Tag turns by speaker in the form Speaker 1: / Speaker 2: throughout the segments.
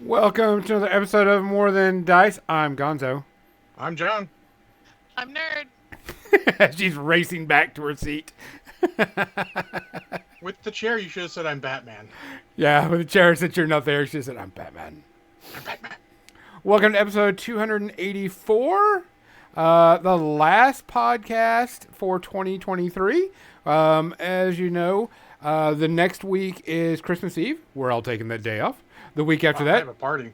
Speaker 1: Welcome to another episode of More Than Dice. I'm Gonzo.
Speaker 2: I'm John.
Speaker 3: I'm Nerd.
Speaker 1: She's racing back to her seat.
Speaker 2: With the chair, you should have said I'm Batman.
Speaker 1: Yeah, with the chair, since you're not there, she said, I'm Batman.
Speaker 2: I'm Batman.
Speaker 1: Welcome to episode 284. The last podcast for 2023. As you know, the next week is Christmas Eve. We're all taking that day off. The week after
Speaker 2: I
Speaker 1: that,
Speaker 2: have a party.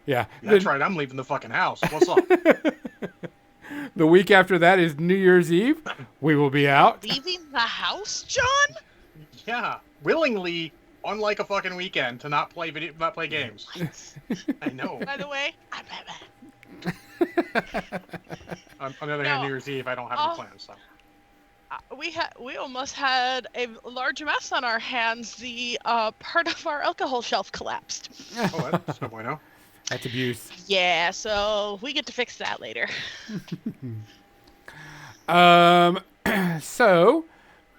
Speaker 1: yeah.
Speaker 2: That's right. I'm leaving the fucking house. What's up?
Speaker 1: The week after that is New Year's Eve. We will be out.
Speaker 3: Leaving the house, John?
Speaker 2: Yeah, willingly on like a fucking weekend to not play games. I know.
Speaker 3: By the way, I'm Batman.
Speaker 2: On the other hand, New Year's Eve, I don't have any plans. So.
Speaker 3: We almost had a large mess on our hands. The part of our alcohol shelf collapsed.
Speaker 2: Oh, that's no bueno.
Speaker 1: That's abuse.
Speaker 3: Yeah, so we get to fix that later.
Speaker 1: So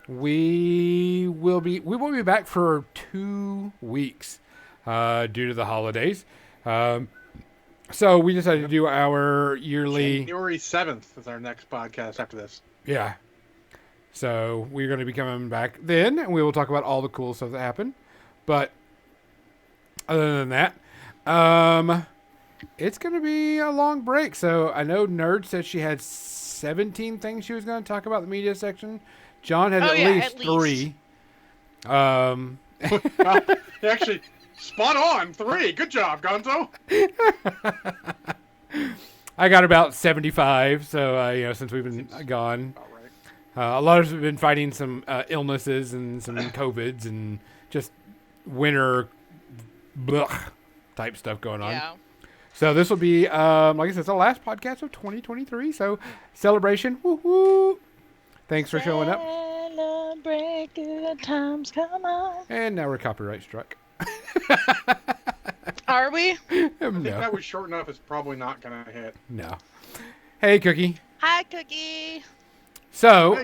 Speaker 1: we will be back for 2 weeks due to the holidays. So we decided to do our yearly
Speaker 2: January 7th is our next podcast after this.
Speaker 1: Yeah. So we're going to be coming back then, and we will talk about all the cool stuff that happened. But other than that, it's going to be a long break. So I know Nerd said she had 17 things she was going to talk about in the media section. John had at least 3.
Speaker 2: Actually, spot on. 3. Good job, Gonzo.
Speaker 1: I got about 75. So since we've been gone. A lot of us have been fighting some illnesses and some COVIDs and just winter type stuff going on.
Speaker 3: Yeah.
Speaker 1: So this will be, like I said, it's the last podcast of 2023. So celebration. Woo-hoo. Thanks for showing up.
Speaker 3: Celebrate good times, come on.
Speaker 1: And now we're copyright struck.
Speaker 3: Are we?
Speaker 2: I think
Speaker 1: No.
Speaker 2: that was short enough. It's probably not going to hit.
Speaker 1: No. Hey, Cookie.
Speaker 3: Hi, Cookie.
Speaker 1: So,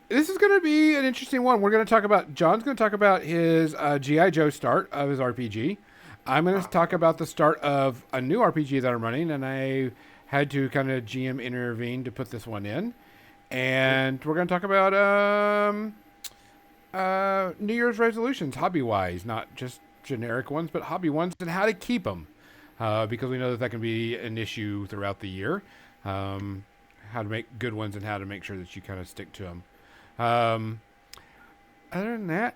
Speaker 1: this is going to be an interesting one. John's going to talk about his G.I. Joe start of his RPG. I'm going to talk about the start of a new RPG that I'm running, and I had to kind of GM intervene to put this one in. And we're going to talk about New Year's resolutions, hobby-wise, not just generic ones, but hobby ones, and how to keep them, because we know that can be an issue throughout the year. How to make good ones and how to make sure that you kind of stick to them. Other than that,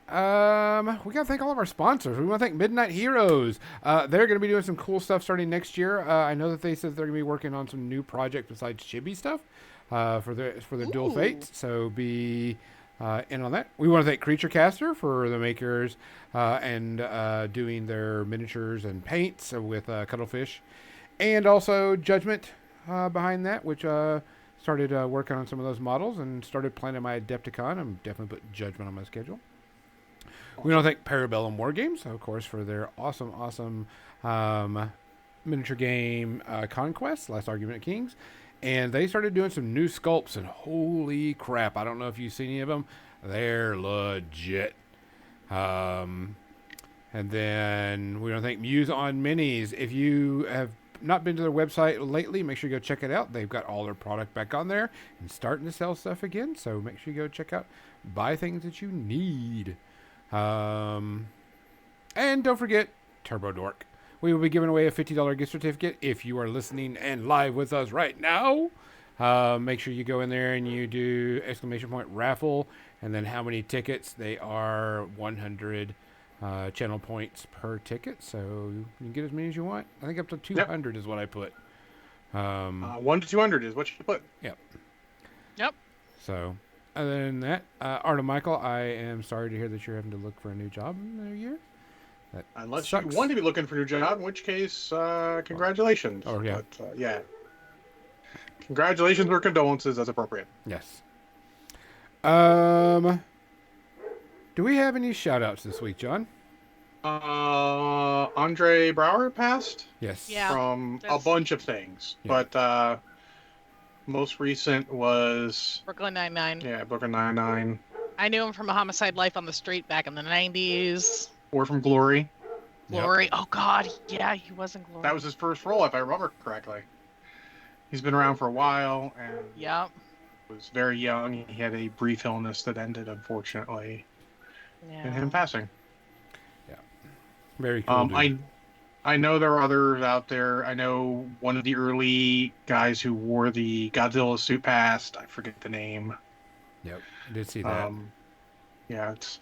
Speaker 1: we got to thank all of our sponsors. We want to thank Midnight Heroes. They're going to be doing some cool stuff starting next year. I know that they said they're going to be working on some new projects besides Chibi stuff for their Dual Fates. So be in on that. We want to thank Creature Caster for the makers and doing their miniatures and paints with Cuttlefish. And also Judgment behind that, which started working on some of those models and started planning my Adepticon. I'm definitely put Judgment on my schedule. We want to thank Parabellum War Games, of course, for their awesome miniature game Conquest, Last Argument of Kings. And they started doing some new sculpts, and holy crap, I don't know if you've seen any of them. They're legit. And then we want to thank Muse on Minis. If you have not been to their website lately, make sure you go check it out. They've got all their product back on there and starting to sell stuff again. So make sure you go check out, buy things that you need. And don't forget Turbo Dork. We will be giving away a $50 gift certificate if you are listening and live with us right now. Make sure you go in there and you do !raffle and then how many tickets. They are 100 channel points per ticket, so you can get as many as you want. I think up to 200 is what I put.
Speaker 2: 1 to 200 is what you put.
Speaker 1: Yep.
Speaker 3: Yep.
Speaker 1: So, other than that, Arda Michael, I am sorry to hear that you're having to look for a new job in the new year. That
Speaker 2: Unless
Speaker 1: sucks.
Speaker 2: you want to be looking for a new job, in which case, congratulations.
Speaker 1: Oh, yeah.
Speaker 2: But, yeah. Congratulations or condolences as appropriate.
Speaker 1: Yes. Do we have any shout-outs this week, John?
Speaker 2: Andre Brower passed
Speaker 1: Yes.
Speaker 3: Yeah.
Speaker 2: from a
Speaker 3: That's-
Speaker 2: bunch of things,
Speaker 1: Yeah.
Speaker 2: but most recent was
Speaker 3: Brooklyn Nine-Nine.
Speaker 2: Brooklyn Nine-Nine
Speaker 3: I knew him from A Homicide Life on the Street back in the 90s.
Speaker 2: or from Glory.
Speaker 3: Glory. Oh God, yeah, he was in Glory.
Speaker 2: That was his first role, if I remember correctly. He's been around for a while and
Speaker 3: Yep.
Speaker 2: was very young. He had a brief illness that ended, unfortunately, in him
Speaker 3: Yeah.
Speaker 2: passing.
Speaker 1: Very cool. Dude.
Speaker 2: I know there are others out there. I know one of the early guys who wore the Godzilla suit passed. I forget the name.
Speaker 1: Yep, I did see that.
Speaker 2: Yeah, it's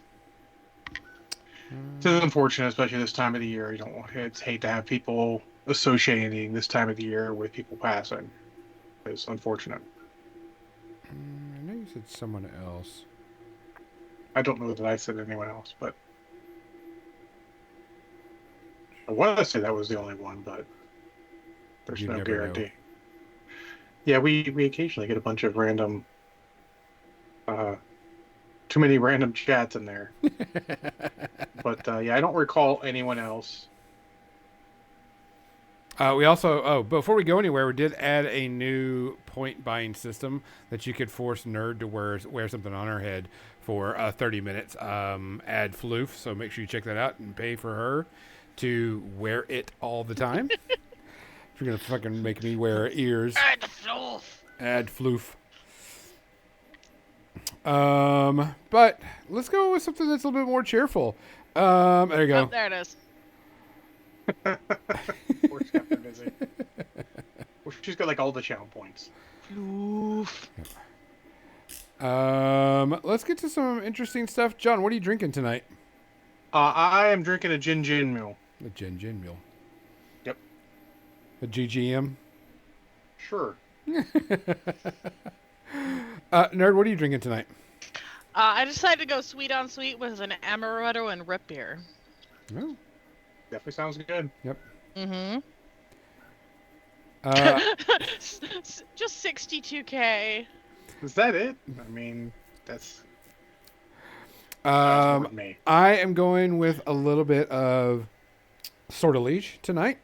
Speaker 2: unfortunate, especially this time of the year. You don't want it's hate to have people associating this time of the year with people passing. It's unfortunate.
Speaker 1: I know you said someone else.
Speaker 2: I don't know that I said anyone else, but I want to say that was the only one, but there's
Speaker 1: You
Speaker 2: no
Speaker 1: never know.
Speaker 2: guarantee. Yeah, we occasionally get a bunch of random, too many random chats in there. But yeah, I don't recall anyone else.
Speaker 1: We also, before we go anywhere, we did add a new point buying system that you could force Nerd to wear something on her head for 30 minutes. Add Floof, so make sure you check that out and pay for her to wear it all the time. If you're going to fucking make me wear ears.
Speaker 3: Add the Floof.
Speaker 1: Add Floof. But let's go with something that's a little bit more cheerful. There you go.
Speaker 3: Oh, there it is.
Speaker 2: Poor Captain Busy. Well, she's got like all the channel points.
Speaker 3: Floof.
Speaker 1: Let's get to some interesting stuff. John, what are you drinking tonight?
Speaker 2: I am drinking a gin mule.
Speaker 1: A gin mule.
Speaker 2: Yep.
Speaker 1: A GGM.
Speaker 2: Sure.
Speaker 1: Nerd, what are you drinking tonight?
Speaker 3: I decided to go sweet on sweet with an amaretto and root beer.
Speaker 1: Oh,
Speaker 2: Definitely sounds good.
Speaker 1: yep.
Speaker 3: Mm-hmm. Just 62K.
Speaker 2: Is that it? I mean, that's me.
Speaker 1: I am going with a little bit of Sortilege tonight.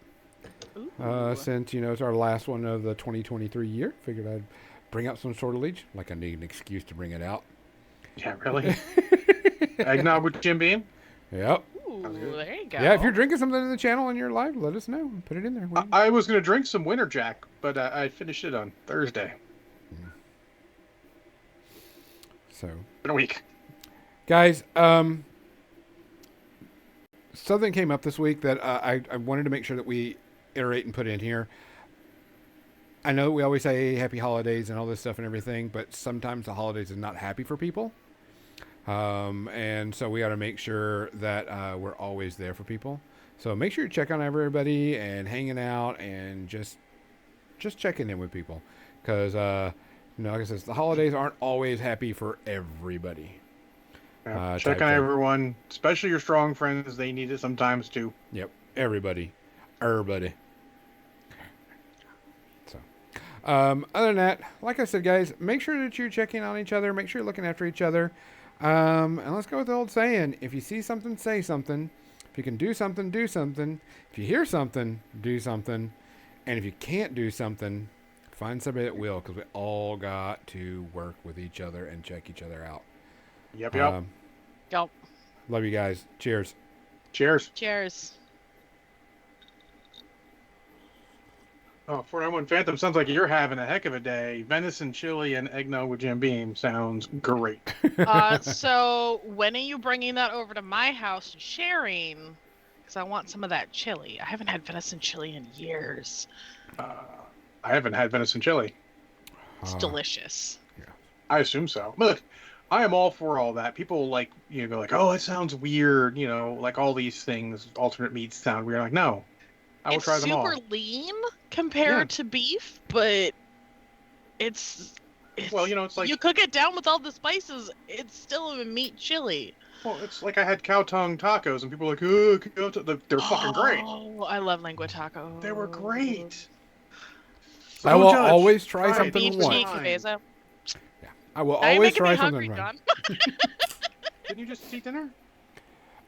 Speaker 3: Ooh.
Speaker 1: Since, it's our last one of the 2023 year. Figured I'd bring out some Sortilege. Like I need an excuse to bring it out.
Speaker 2: Yeah, really? Eggnog with Jim Beam?
Speaker 1: Yep.
Speaker 3: Ooh, there you go.
Speaker 1: Yeah, if you're drinking something in the channel and you're live, let us know. Put it in there.
Speaker 2: I was going to drink some Winter Jack, but I finished it on Thursday.
Speaker 1: So,
Speaker 2: In a week.
Speaker 1: guys, something came up this week that I wanted to make sure that we iterate and put in here. I know we always say happy holidays and all this stuff and everything, but sometimes the holidays is not happy for people. And so we got to make sure that we're always there for people. So make sure you check on everybody and hanging out and just checking in with people. Because, like I said, the holidays aren't always happy for everybody.
Speaker 2: Yeah,
Speaker 1: type
Speaker 2: check on
Speaker 1: thing.
Speaker 2: everyone, especially your strong friends. They need it sometimes too.
Speaker 1: Yep, everybody. So, other than that, like I said, guys, make sure that you're checking on each other. Make sure you're looking after each other. And let's go with the old saying: if you see something, say something. If you can do something, do something. If you hear something, do something. And if you can't do something, find somebody that will, because we all got to work with each other and check each other out.
Speaker 2: Yep.
Speaker 3: Yep.
Speaker 1: Love you guys. Cheers.
Speaker 2: Cheers.
Speaker 3: Cheers.
Speaker 2: Oh, 491 Phantom, sounds like you're having a heck of a day. Venison chili and eggnog with Jim Beam sounds great.
Speaker 3: So when are you bringing that over to my house and sharing? Because I want some of that chili. I haven't had venison chili in years.
Speaker 2: I haven't had venison chili.
Speaker 3: It's delicious.
Speaker 2: I assume so. Look, I am all for all that. People go like, oh, it sounds weird. Like all these things, alternate meats sound weird. I'm like, no, I will try them all.
Speaker 3: It's super lean compared to beef, but it's
Speaker 2: Well, it's like
Speaker 3: you cook it down with all the spices. It's still a meat chili.
Speaker 2: Well, it's like I had cow tongue tacos, and people are like, oh, cow tongue. They're fucking great.
Speaker 3: Oh, I love lengua taco.
Speaker 2: They were great.
Speaker 1: I
Speaker 2: Don't
Speaker 1: will
Speaker 2: judge.
Speaker 1: always try
Speaker 2: Try it.
Speaker 1: something
Speaker 3: Beef
Speaker 1: once.
Speaker 3: cheek, cabeza.
Speaker 1: I will
Speaker 3: Now you're
Speaker 1: always
Speaker 3: making me
Speaker 1: try
Speaker 3: hungry,
Speaker 1: something.
Speaker 3: John.
Speaker 2: Didn't you just eat dinner?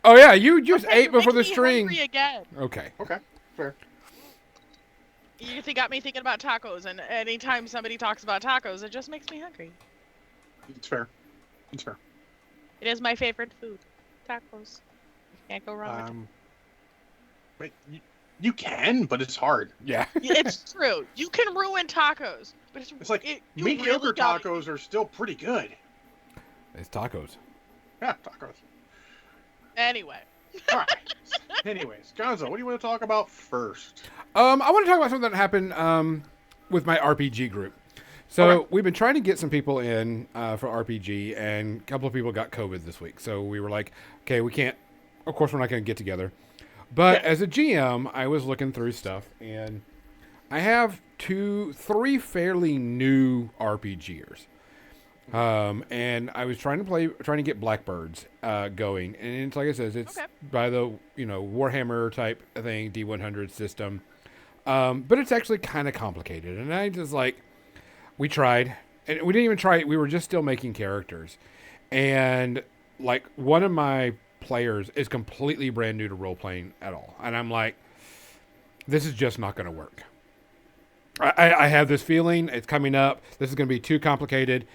Speaker 1: Oh yeah, you just
Speaker 3: Okay,
Speaker 1: ate before the
Speaker 3: you're making me
Speaker 1: string.
Speaker 3: hungry again.
Speaker 1: Okay.
Speaker 2: Okay, fair.
Speaker 3: You got me thinking about tacos, and anytime somebody talks about tacos, it just makes me hungry.
Speaker 2: It's fair. It's fair.
Speaker 3: It is my favorite food. Tacos. Can't go wrong with it.
Speaker 2: But you can, but it's hard.
Speaker 1: Yeah.
Speaker 3: It's true. You can ruin tacos, but
Speaker 2: It's like
Speaker 3: you
Speaker 2: mediocre
Speaker 3: really gotta-
Speaker 2: tacos are still pretty good.
Speaker 1: It's tacos.
Speaker 2: Yeah, tacos.
Speaker 3: Anyway,
Speaker 2: All right. Anyways, Gonzo, what do you want to talk about first?
Speaker 1: I want to talk about something that happened with my RPG group. So
Speaker 2: Okay.
Speaker 1: we've been trying to get some people in for RPG, and a couple of people got COVID this week. So we were like, okay, we can't. Of course, we're not going to get together. But
Speaker 2: Yeah.
Speaker 1: as a GM, I was looking through stuff, and I have three fairly new RPGers. And I was trying to get Blackbirds going, and it's like I said, it's
Speaker 3: Okay.
Speaker 1: by the Warhammer type thing, D100 system, but it's actually kind of complicated. And I just like we tried, and we didn't even try it. We were just still making characters, and like one of my players is completely brand new to role playing at all, and I'm like, this is just not going to work. I have this feeling it's coming up. This is going to be too complicated.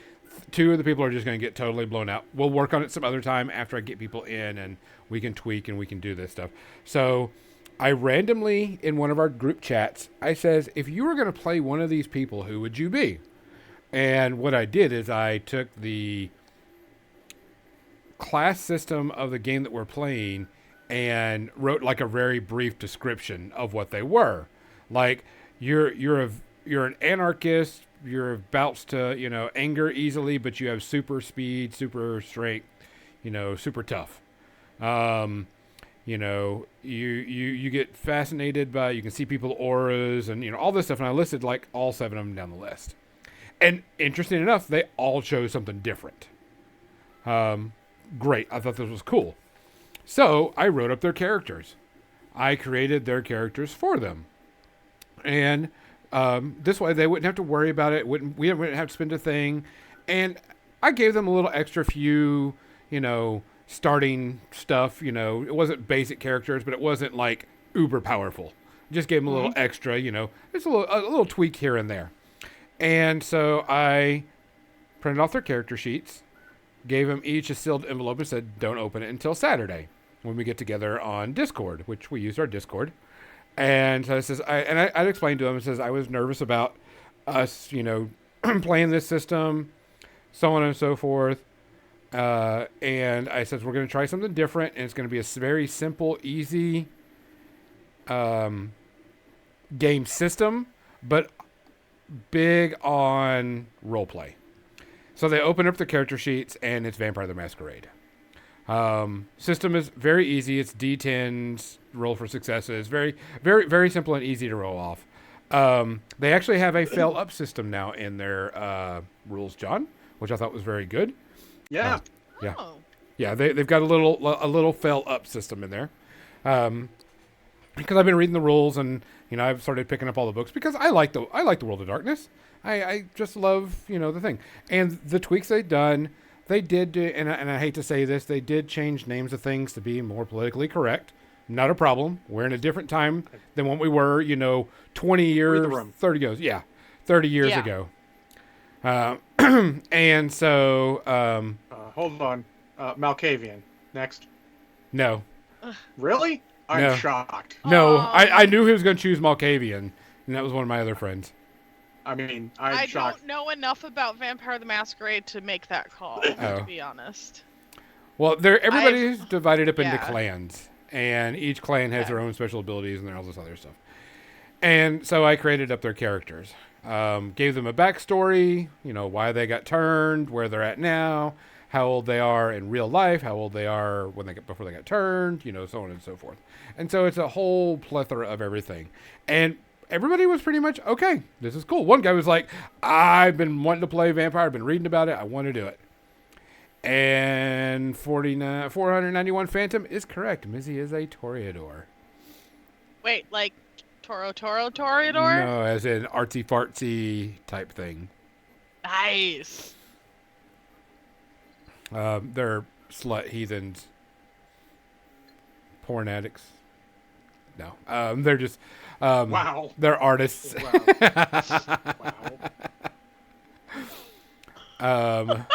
Speaker 1: Two of the people are just going to get totally blown out. We'll work on it some other time after I get people in and we can tweak and we can do this stuff. So I randomly, in one of our group chats, I says, if you were going to play one of these people, who would you be? And what I did is I took the class system of the game that we're playing and wrote like a very brief description of what they were. Like you're an anarchist. You're about to anger easily, but you have super speed, super strength, super tough. You get fascinated by, you can see people auras and all this stuff. And I listed like all 7 of them down the list. And interesting enough, they all chose something different. Great. I thought this was cool. So I wrote up their characters. I created their characters for them. And this way they wouldn't have to worry about it. We wouldn't have to spend a thing. And I gave them a little extra few, starting stuff. It wasn't basic characters, but it wasn't like uber powerful. Just gave them a little extra, just a little tweak here and there. And so I printed off their character sheets, gave them each a sealed envelope and said, don't open it until Saturday when we get together on Discord, which we use our Discord. And so it says, I'd explained to them, it says, I was nervous about us, playing this system, so on and so forth. And I said, we're going to try something different, and it's going to be a very simple, easy game system, but big on roleplay. So they open up the character sheets, and it's Vampire the Masquerade. System is very easy. It's D10s, roll for successes. Very, very, very simple and easy to roll off. They actually have a fail up system now in their rules, John, which I thought was very good.
Speaker 2: Yeah.
Speaker 1: Yeah.
Speaker 3: Oh.
Speaker 1: Yeah, they've got a little fail up system in there. Because I've been reading the rules and I've started picking up all the books because I like the World of Darkness. I just love the thing, and the tweaks they've done. They did, and I hate to say this, they did change names of things to be more politically correct. Not a problem. We're in a different time than what we were, 20 years, 30 years. Yeah, 30 years ago. And so...
Speaker 2: hold on. Malkavian. Next.
Speaker 1: No.
Speaker 2: Really? I'm
Speaker 1: No.
Speaker 2: shocked.
Speaker 1: No, I knew he was going to choose Malkavian, and that was one of my other friends.
Speaker 2: I mean,
Speaker 3: I
Speaker 2: I'm shocked.
Speaker 3: don't know enough about Vampire the Masquerade to make that call,
Speaker 1: Oh.
Speaker 3: to be honest.
Speaker 1: Well, everybody's divided up into
Speaker 3: yeah.
Speaker 1: clans, and each clan has their own special abilities and all this other stuff. And so I created up their characters, gave them a backstory, why they got turned, where they're at now, how old they are in real life, how old they are before they got turned, so on and so forth. And so it's a whole plethora of everything. And everybody was pretty much, okay, this is cool. One guy was like, I've been wanting to play Vampire, I've been reading about it, I want to do it. And 491 Phantom is correct. Mizzy is a Toreador.
Speaker 3: Wait, like Toreador?
Speaker 1: No, as in artsy fartsy type thing.
Speaker 3: Nice.
Speaker 1: They're slut heathens, porn addicts. No, they're just
Speaker 2: Wow.
Speaker 1: they're artists.
Speaker 2: Wow. Wow.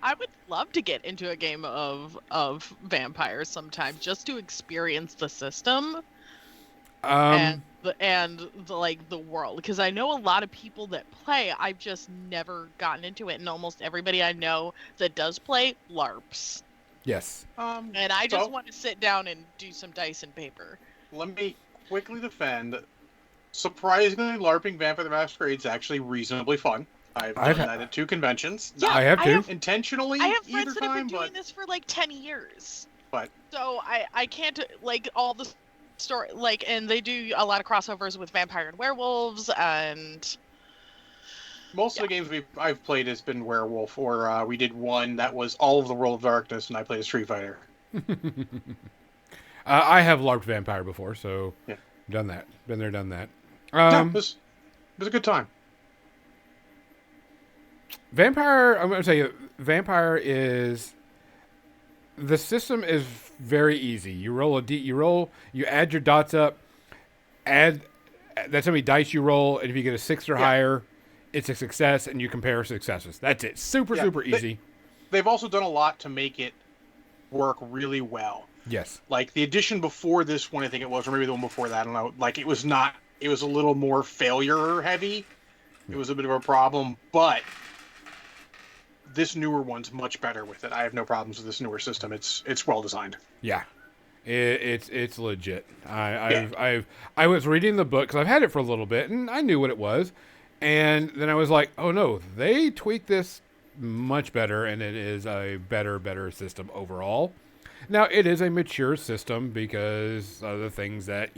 Speaker 3: I would love to get into a game of vampires sometime, just to experience the system and like the world, because I know a lot of people that play. I've just never gotten into it, and almost everybody I know that does play LARPs.
Speaker 1: Yes.
Speaker 3: And I just want to sit down and do some dice and paper.
Speaker 2: Let me quickly defend. Surprisingly, LARPing Vampire the Masquerade is actually reasonably fun. I've done that at 2 conventions.
Speaker 3: Yeah,
Speaker 1: I have too.
Speaker 2: Intentionally,
Speaker 3: I have friends
Speaker 2: either
Speaker 3: that have
Speaker 2: time,
Speaker 3: been doing this for like 10 years.
Speaker 2: But
Speaker 3: so I can't, like, all the story, like, and they do a lot of crossovers with vampire and werewolves, and
Speaker 2: most of the games I've played has been werewolf, or we did one that was all of the World of Darkness, and I played a Street Fighter.
Speaker 1: I have LARPed Vampire before, so
Speaker 2: yeah.
Speaker 1: Done that. Been there, done that.
Speaker 2: It was a good time.
Speaker 1: Vampire, I'm going to tell you, Vampire is... The system is very easy. You roll you add your dots up, that's how many dice you roll, and if you get a 6 or higher, it's a success, and you compare successes. That's it. Super easy.
Speaker 2: They've also done a lot to make it work really well.
Speaker 1: Yes.
Speaker 2: Like the edition before this one, I think it was, or maybe the one before that, I don't know. Like it was a little more failure heavy. It was a bit of a problem, but this newer one's much better with it. I have no problems with this newer system. It's well designed.
Speaker 1: Yeah. It's legit. I was reading the book because I've had it for a little bit and I knew what it was, and then I was like, oh no, they tweaked this much better, and it is a better system overall. Now it is a mature system because of the things that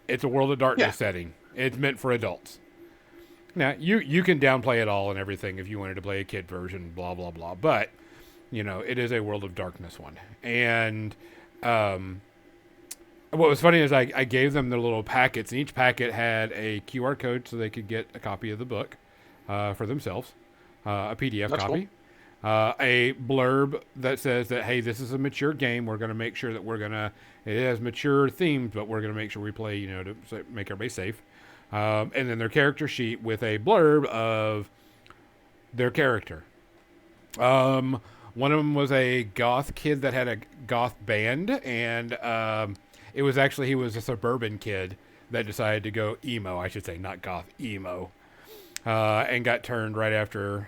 Speaker 1: it's a World of Darkness setting. It's meant for adults. Now you can downplay it all and everything if you wanted to play a kid version, blah blah blah. But it is a World of Darkness one, and what was funny is I gave them their little packets, and each packet had a QR code so they could get a copy of the book for themselves, a PDF
Speaker 2: That's
Speaker 1: copy, cool. A blurb that says that, hey, this is a mature game. We're going to make sure that it has mature themes, but we're going to make sure we play, to make everybody safe. And then their character sheet with a blurb of their character. One of them was a goth kid that had a goth band, and he was a suburban kid that decided to go emo, I should say, not goth, emo, and got turned right after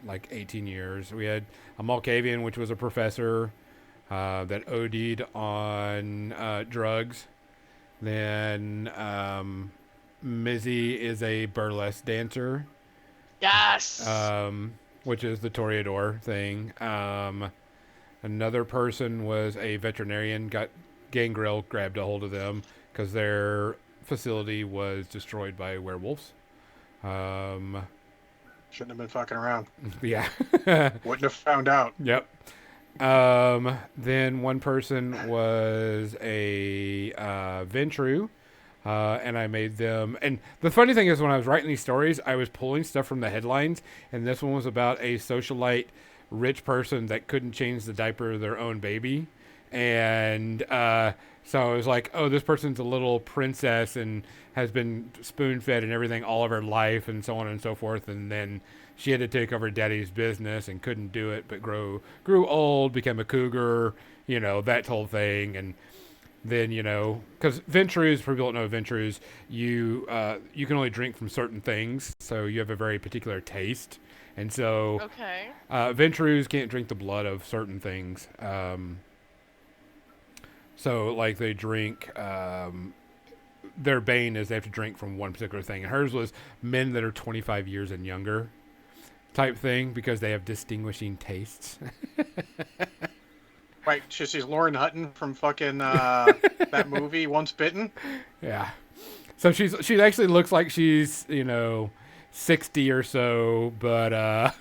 Speaker 1: 18 years. We had a Malkavian, which was a professor that OD'd on drugs. Then Mizzy is a burlesque dancer.
Speaker 3: Yes.
Speaker 1: Which is the Toreador thing. Another person was a veterinarian. Gangrel grabbed a hold of them because their facility was destroyed by werewolves.
Speaker 2: Shouldn't have been fucking around.
Speaker 1: Yeah.
Speaker 2: Wouldn't have found out.
Speaker 1: Yep. Then one person was a Ventru. And I made them. And the funny thing is, when I was writing these stories, I was pulling stuff from the headlines. And this one was about a socialite rich person that couldn't change the diaper of their own baby. And so I was like, oh, this person's a little princess and has been spoon-fed and everything all of her life and so on and so forth. And then she had to take over daddy's business and couldn't do it, but grew old, became a cougar, that whole thing. And then, because Ventrus, for people who don't know Ventrus, you can only drink from certain things, so you have a very particular taste. And so Ventrus can't drink the blood of certain things. So, like, they drink, their bane is they have to drink from one particular thing. And hers was men that are 25 years and younger type thing because they have distinguishing tastes.
Speaker 2: Right, she's Lauren Hutton from fucking that movie Once Bitten.
Speaker 1: Yeah, so she actually looks like she's 60 or so, but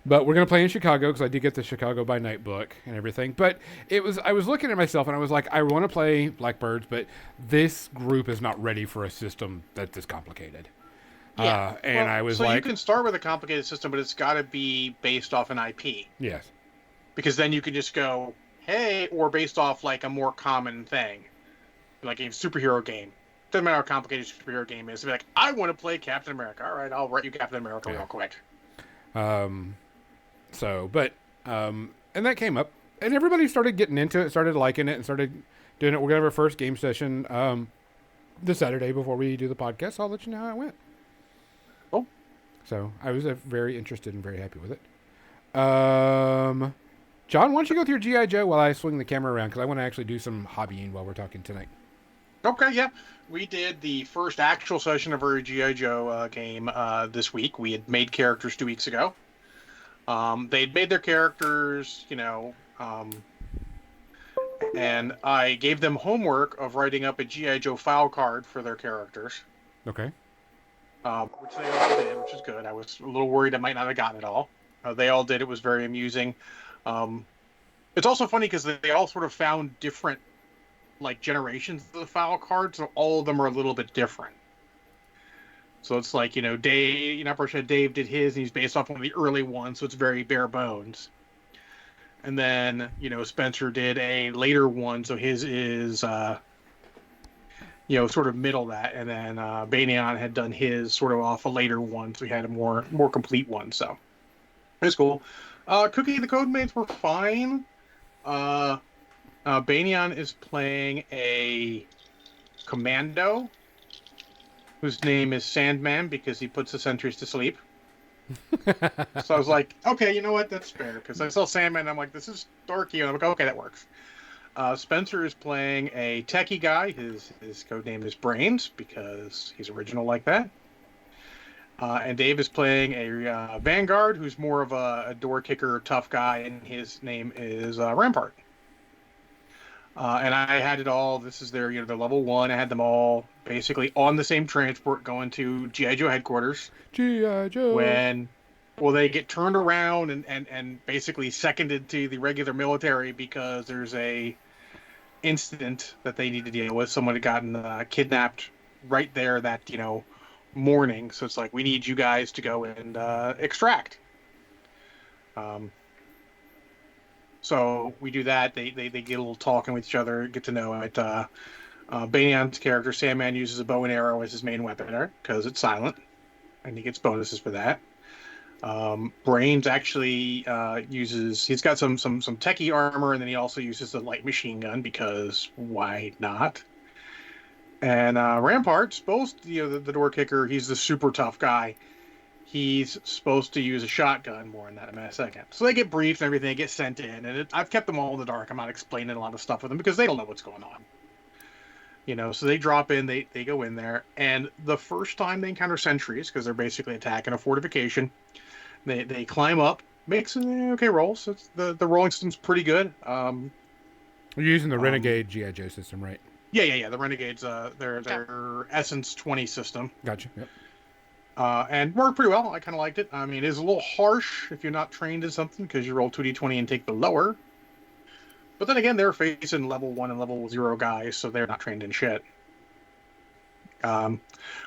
Speaker 1: but we're gonna play in Chicago because I did get the Chicago by Night book and everything. But I was looking at myself and I was like, I want to play Blackbirds, but this group is not ready for a system that's this complicated.
Speaker 2: Yeah,
Speaker 1: I was
Speaker 2: so
Speaker 1: like,
Speaker 2: you can start with a complicated system, but it's got to be based off an IP.
Speaker 1: Yes.
Speaker 2: Because then you can just go, hey, or based off like a more common thing, like a superhero game. Doesn't matter how complicated a superhero game is. Be like, I want to play Captain America. All right, I'll write you Captain America real quick.
Speaker 1: And that came up, and everybody started getting into it, started liking it, and started doing it. We're gonna have our first game session this Saturday before we do the podcast. So I'll let you know how it went.
Speaker 2: Oh,
Speaker 1: so I was very interested and very happy with it. John, why don't you go through your GI Joe while I swing the camera around, because I want to actually do some hobbying while we're talking tonight.
Speaker 2: Okay, yeah. We did the first actual session of our GI Joe game this week. We had made characters 2 weeks ago. They'd made their characters, and I gave them homework of writing up a GI Joe file card for their characters.
Speaker 1: Okay.
Speaker 2: Which they all did, which is good. I was a little worried I might not have gotten it all. They all did. It was very amusing. It's also funny because they all sort of found different, generations of the file card, so all of them are a little bit different. So it's like, Dave, Dave did his, and he's based off one of the early ones, so it's very bare bones. And then, Spencer did a later one, so his is, sort of middle that. And then Banyan had done his sort of off a later one, so he had a more complete one, so it was cool. Cookie the Codemates were fine. Banyan is playing a commando whose name is Sandman because he puts the sentries to sleep. So I was like, okay, you know what? That's fair. Because I saw Sandman, and I'm like, this is dorky. And I'm like, okay, that works. Spencer is playing a techie guy. His code name is Brains because he's original like that. And Dave is playing a Vanguard who's more of a door kicker, tough guy, and his name is Rampart. And I had it all. This is their, their level 1. I had them all basically on the same transport going to G.I. Joe headquarters.
Speaker 1: G.I. Joe.
Speaker 2: They get turned around and basically seconded to the regular military because there's a incident that they need to deal with. Someone had gotten kidnapped right there that, morning. So it's like, we need you guys to go and extract. So we do that. They get a little talking with each other, get to know it. Banyan's character, Sandman, uses a bow and arrow as his main weapon because it's silent, and he gets bonuses for that. Brains actually he's got some techie armor, and then he also uses the light machine gun because why not? And Rampart's supposed to, the door kicker, he's the super tough guy. He's supposed to use a shotgun. More on that in a second. So they get briefed and everything. They get sent in. And I've kept them all in the dark. I'm not explaining a lot of stuff with them because they don't know what's going on. So they drop in. They go in there. And the first time they encounter sentries, because they're basically attacking a fortification, they climb up. Makes an okay roll. So the rolling system's pretty good.
Speaker 1: You're using the Renegade G.I. Joe system, right?
Speaker 2: Yeah. The Renegade's their Essence 20 system.
Speaker 1: Gotcha. Yep.
Speaker 2: And worked pretty well. I kind of liked it. I mean, it is a little harsh if you're not trained in something because you roll 2d20 and take the lower. But then again, they're facing level 1 and level 0 guys, so they're not trained in shit.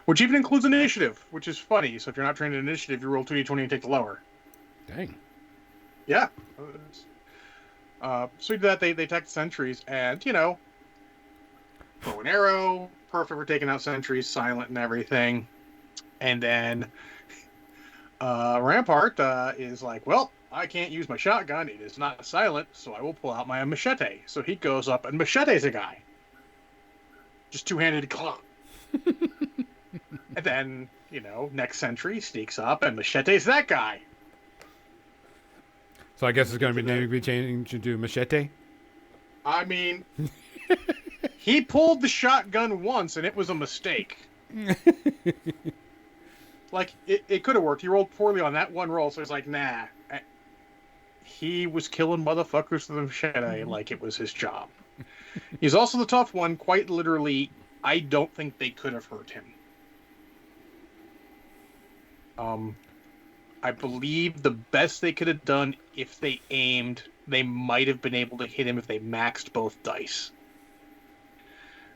Speaker 2: Which even includes initiative, which is funny. So if you're not trained in initiative, you roll 2d20 and take the lower.
Speaker 1: Dang.
Speaker 2: Yeah. So we do that. They attack the sentries, and, bow and arrow, perfect for taking out sentries, silent and everything. And then Rampart is like, well, I can't use my shotgun. It is not silent, so I will pull out my machete. So he goes up and machetes a guy. Just two-handed claw. And then, next sentry sneaks up and machetes that guy.
Speaker 1: So I guess it's going to be changed to Machete?
Speaker 2: I mean, he pulled the shotgun once, and it was a mistake. It could have worked. He rolled poorly on that one roll, so he's like, nah. He was killing motherfuckers with a machete like it was his job. He's also the tough one. Quite literally, I don't think they could have hurt him. I believe the best they could have done if they aimed, they might have been able to hit him if they maxed both dice.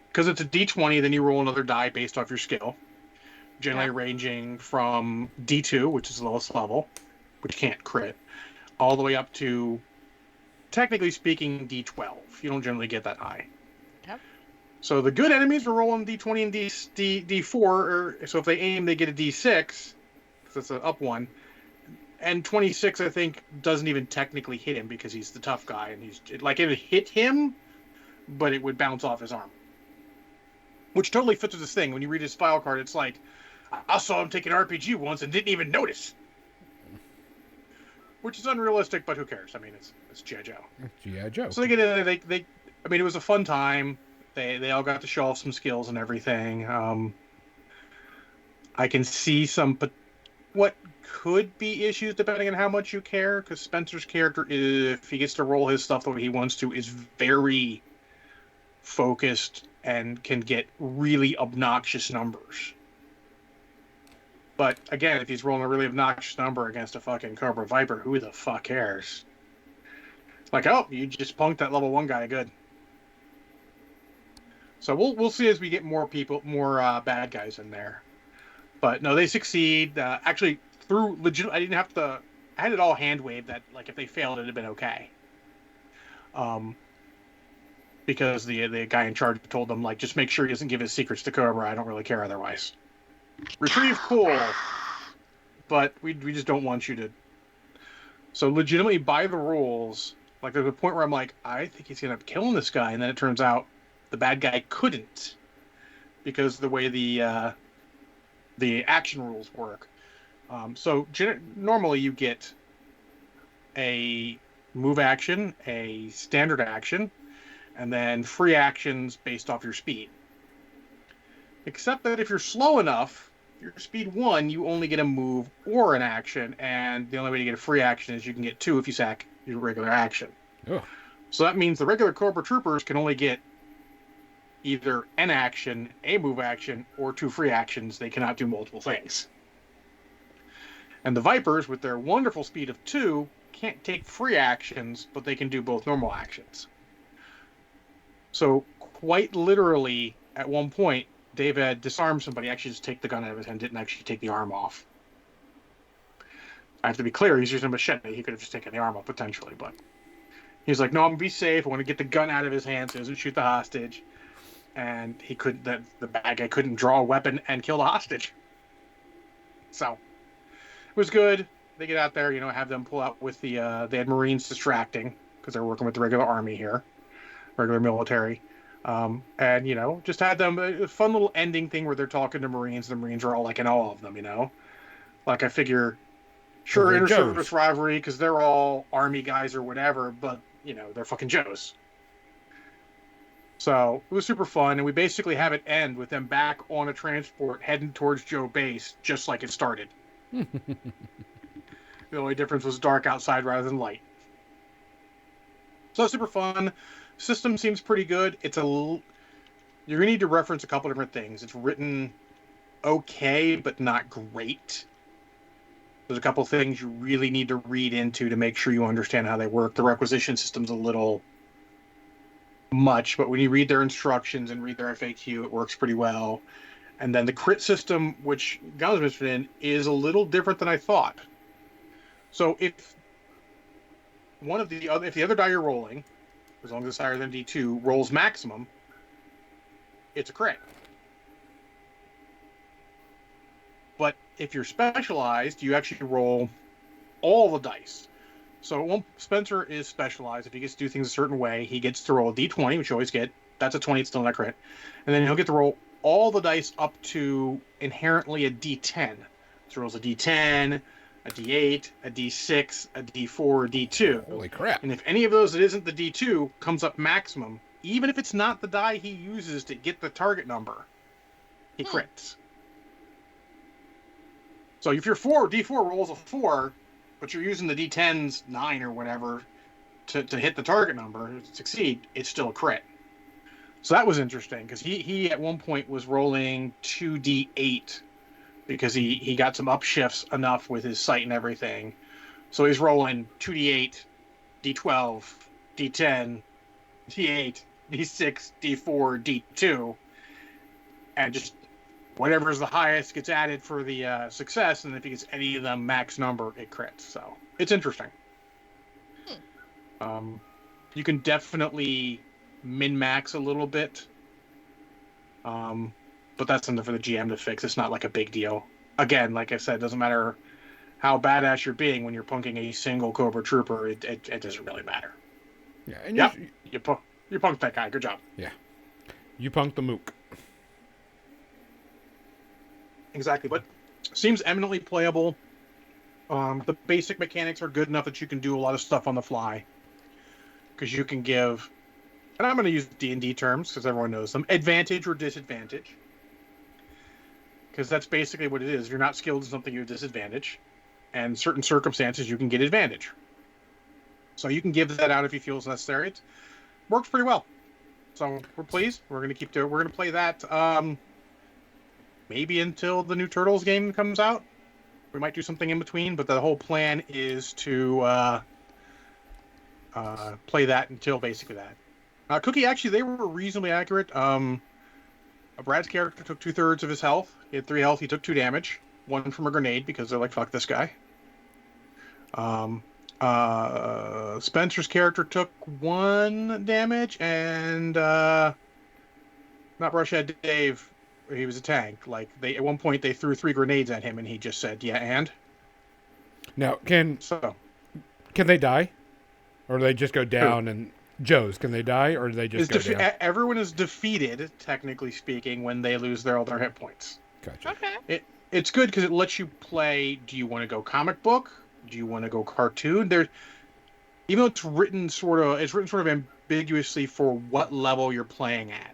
Speaker 2: Because it's a d20, then you roll another die based off your skill. Generally ranging from D2, which is the lowest level, which can't crit, all the way up to, technically speaking, D12. You don't generally get that high.
Speaker 3: Yep.
Speaker 2: So the good enemies are rolling D20 and D4, so if they aim, they get a D6, because that's an up one. And 26, I think, doesn't even technically hit him because he's the tough guy, and it would hit him, but it would bounce off his arm. Which totally fits with this thing. When you read his file card, it's like, I saw him take an RPG once and didn't even notice. Which is unrealistic, but who cares? I mean, it's G.I. Joe.
Speaker 1: G.I. Joe.
Speaker 2: So they get in, I mean, it was a fun time. They all got to show off some skills and everything. I can see what could be issues depending on how much you care, because Spencer's character, if he gets to roll his stuff the way he wants to, is very focused and can get really obnoxious numbers. But again, if he's rolling a really obnoxious number against a fucking Cobra Viper, who the fuck cares? Like, oh, you just punked that level 1 guy, good. So we'll see as we get more bad guys in there. But no, they succeed. Actually, through legit, I had it all hand waved that, like, if they failed, it'd have been okay. Because the guy in charge told them, like, just make sure he doesn't give his secrets to Cobra. I don't really care otherwise. Retrieve, cool, but we just don't want you to. So legitimately, by the rules, like, there's a point where I'm like, I think he's gonna end up killing this guy, and then it turns out the bad guy couldn't, because of the way the action rules work. Normally you get a move action, a standard action, and then free actions based off your speed. Except that if you're slow enough, your speed 1, you only get a move or an action, and the only way to get a free action is you can get 2 if you sack your regular action.
Speaker 1: Oh.
Speaker 2: So that means the regular Cobra Troopers can only get either an action, a move action, or 2 free actions. They cannot do multiple things. And the Vipers, with their wonderful speed of 2, can't take free actions, but they can do both normal actions. So quite literally, at one point, Dave had disarmed somebody, actually just take the gun out of his hand, didn't actually take the arm off. I have to be clear, he's using a machete. He could have just taken the arm off, potentially, but he's like, no, I'm going to be safe. I want to get the gun out of his hand so he doesn't shoot the hostage. And he couldn't, the bad guy couldn't draw a weapon and kill the hostage. So, it was good. They get out there, have them pull out with they had Marines distracting, because they're working with the regular army here, regular military. And, just had them a fun little ending thing where they're talking to Marines. The Marines are all like in awe of them, Like, I figure, sure, inter-service rivalry, because they're all army guys or whatever, but, they're fucking Joes. So, it was super fun, and we basically have it end with them back on a transport heading towards Joe Base, just like it started. The only difference was dark outside rather than light. So, it's super fun. System seems pretty good. You're going to need to reference a couple different things. It's written okay, but not great. There's a couple things you really need to read into to make sure you understand how they work. The requisition system's a little much, but when you read their instructions and read their FAQ, it works pretty well. And then the crit system, which Guns mentioned in, is a little different than I thought. So if the other die you're rolling, as long as it's higher than D2, rolls maximum, it's a crit. But if you're specialized, you actually roll all the dice. So Spencer is specialized. If he gets to do things a certain way, he gets to roll a D20, which you always get. That's a 20, it's still not a crit. And then he'll get to roll all the dice up to inherently a D10. So he rolls a D10, a D8, a D6, a D4, a D2.
Speaker 1: Holy crap.
Speaker 2: And if any of those that isn't the D2 comes up maximum, even if it's not the die he uses to get the target number, he crits. So if your D4 rolls a 4, but you're using the D10's 9 or whatever to hit the target number, to succeed, it's still a crit. So that was interesting, because he at one point was rolling 2D8 because he got some upshifts enough with his sight and everything. So he's rolling 2D8, D12, D10, D8, D6, D4, D2, and just whatever is the highest gets added for the success, and if he gets any of them max number, it crits. So it's interesting. You can definitely min-max a little bit, but that's something for the GM to fix. It's not like a big deal. Again, like I said, it doesn't matter how badass you're being when you're punking a single Cobra Trooper. It doesn't really matter.
Speaker 1: Yeah, and
Speaker 2: Yep, you punked that guy. Good job.
Speaker 1: you punked the mook.
Speaker 2: Exactly, but seems eminently playable. The basic mechanics are good enough that you can do a lot of stuff on the fly. Because you can give, and I'm going to use D&D terms because everyone knows them, advantage or disadvantage. Because that's basically what it is. If you're not skilled in something, you have disadvantage. And certain circumstances, you can get advantage. So you can give that out if you feel it's necessary. It works pretty well. So we're pleased. We're going to keep doing. We're going to play that maybe until the new Turtles game comes out. We might do something in between, but the whole plan is to play that until basically that. Cookie, actually, they were reasonably accurate. Brad's character took 2/3 of his health. He had 3 health. He took 2 damage. 1 from a grenade because they're like, fuck this guy. Spencer's character took 1 damage, and not Brushhead Dave. He was a tank. Like at one point they threw 3 grenades at him, and he just said, "Yeah, and."
Speaker 1: Now, can they die, or do they just go down? And Joe's, can they die, or do they just go down?
Speaker 2: Everyone is defeated, technically speaking, when they lose all their hit points.
Speaker 1: Gotcha.
Speaker 3: Okay.
Speaker 2: It's good because it lets you play. Do you want to go comic book? Do you want to go cartoon? Even though it's written sort of ambiguously for what level you're playing at.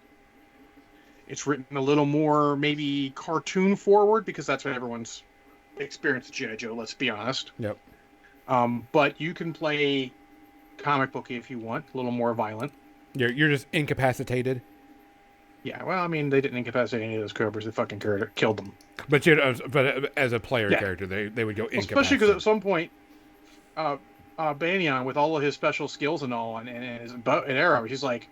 Speaker 2: It's written a little more maybe cartoon forward because that's what everyone's experienced at G.I. Joe. Let's be honest.
Speaker 1: Yep.
Speaker 2: But you can play comic booky if you want, a little more violent.
Speaker 1: You're just incapacitated.
Speaker 2: Yeah, well, I mean, they didn't incapacitate any of those Cobras. They fucking killed them.
Speaker 1: But as a player character, they would go incapacitated.
Speaker 2: Especially because at some point, Banyan, with all of his special skills and all, and his bow and arrow, he's like,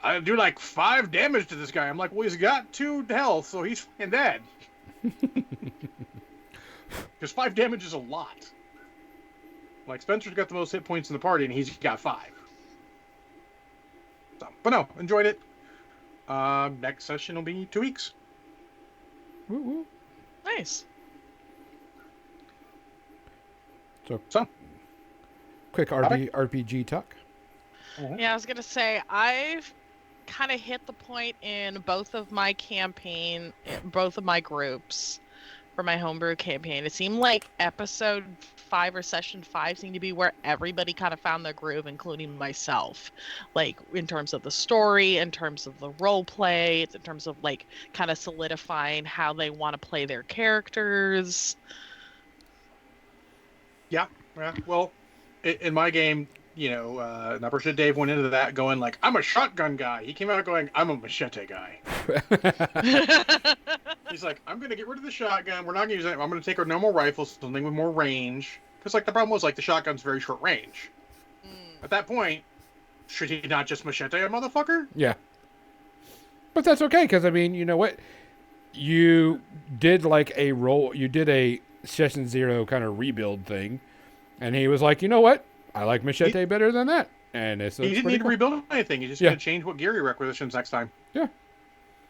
Speaker 2: I do like 5 damage to this guy. I'm like, well, he's got 2 health, so he's fucking dead. Because 5 damage is a lot. Like, Spencer's got the most hit points in the party, and he's got 5. So, but no, enjoyed it. Next session will be 2 weeks.
Speaker 1: Woo woo.
Speaker 3: Nice.
Speaker 1: So quick RPG talk.
Speaker 3: Yeah, I was gonna say I've kind of hit the point in both of my groups for my homebrew campaign. It seemed like episode 5 or session 5 seemed to be where everybody kind of found their groove, including myself. Like in terms of the story, in terms of the role play, in terms of like kind of solidifying how they want to play their characters.
Speaker 2: Yeah. Well, in my game, Numbershed Dave went into that going like, I'm a shotgun guy. He came out going, I'm a machete guy. He's like, I'm going to get rid of the shotgun. We're not going to use it. I'm going to take our normal rifle, something with more range. Because like the problem was like the shotgun's very short range. At that point, should he not just machete a motherfucker?
Speaker 1: Yeah. But that's okay, because I mean, you know what? You did like you did a session 0 kind of rebuild thing. And he was like, you know what? I like machete better than that. And he
Speaker 2: didn't need to rebuild anything. He's just going to change what gear he requisitions next time.
Speaker 1: Yeah.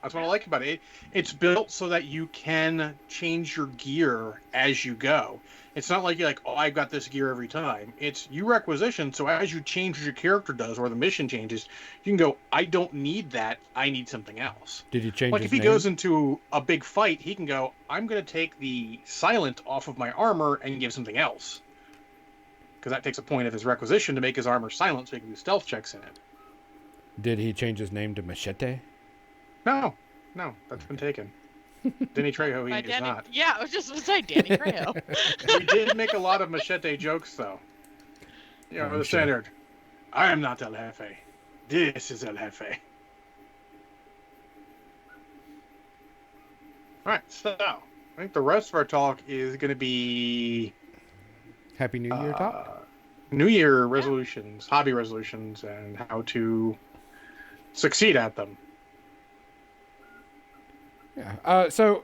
Speaker 2: That's what I like about it. It's built so that you can change your gear as you go. It's not like you're like, oh, I've got this gear every time. It's you requisition, so as you change what your character does or the mission changes, you can go, I don't need that. I need something else.
Speaker 1: Did you change
Speaker 2: like
Speaker 1: his
Speaker 2: if he
Speaker 1: name?
Speaker 2: goes into a big fight, he can go, I'm going to take the silent off of my armor and give something else. Because that takes a point of his requisition to make his armor silent so he can do stealth checks in it.
Speaker 1: Did he change his name to Machete?
Speaker 2: No, that's been taken. Danny Trejo, he is not.
Speaker 3: Yeah, I was just going to say Danny Trejo.
Speaker 2: We did make a lot of Machete jokes, though. The standard. I am not El Jefe. This is El Jefe. Alright, so I think the rest of our talk is going to be
Speaker 1: Happy New Year talk?
Speaker 2: New Year resolutions, hobby resolutions, and how to succeed at them.
Speaker 1: Yeah. So,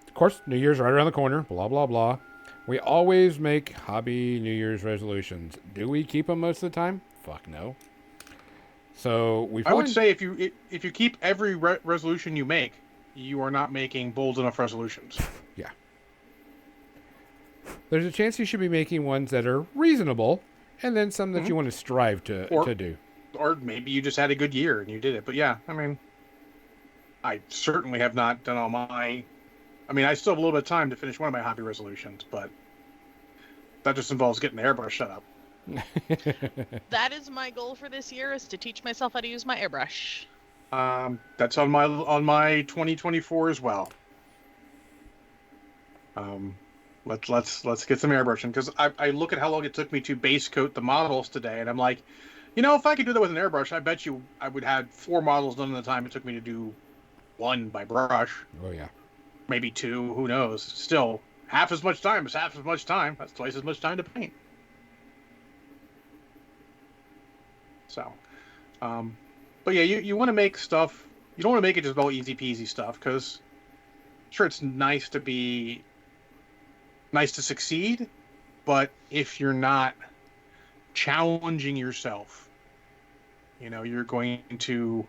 Speaker 1: of course, New Year's right around the corner. Blah, blah, blah. We always make hobby New Year's resolutions. Do we keep them most of the time? Fuck no. So
Speaker 2: I would say if you keep every resolution you make, you are not making bold enough resolutions.
Speaker 1: Yeah. There's a chance you should be making ones that are reasonable, and then some that you want to strive to do.
Speaker 2: Or maybe you just had a good year and you did it. But yeah, I mean, I certainly have not done all my. I mean, I still have a little bit of time to finish one of my hobby resolutions, but that just involves getting the airbrush set up.
Speaker 3: That is my goal for this year, is to teach myself how to use my airbrush.
Speaker 2: That's on my 2024 as well. Let's get some airbrushing, because I look at how long it took me to base coat the models today, and I'm like, if I could do that with an airbrush, I bet you I would have 4 models done in the time it took me to do 1 by brush.
Speaker 1: Oh yeah,
Speaker 2: maybe 2. Who knows? Still, half as much time is half as much time. That's twice as much time to paint. So, but yeah, you want to make stuff. You don't want to make it just all easy peasy stuff, because sure, it's nice to succeed, but if you're not challenging yourself, you're going to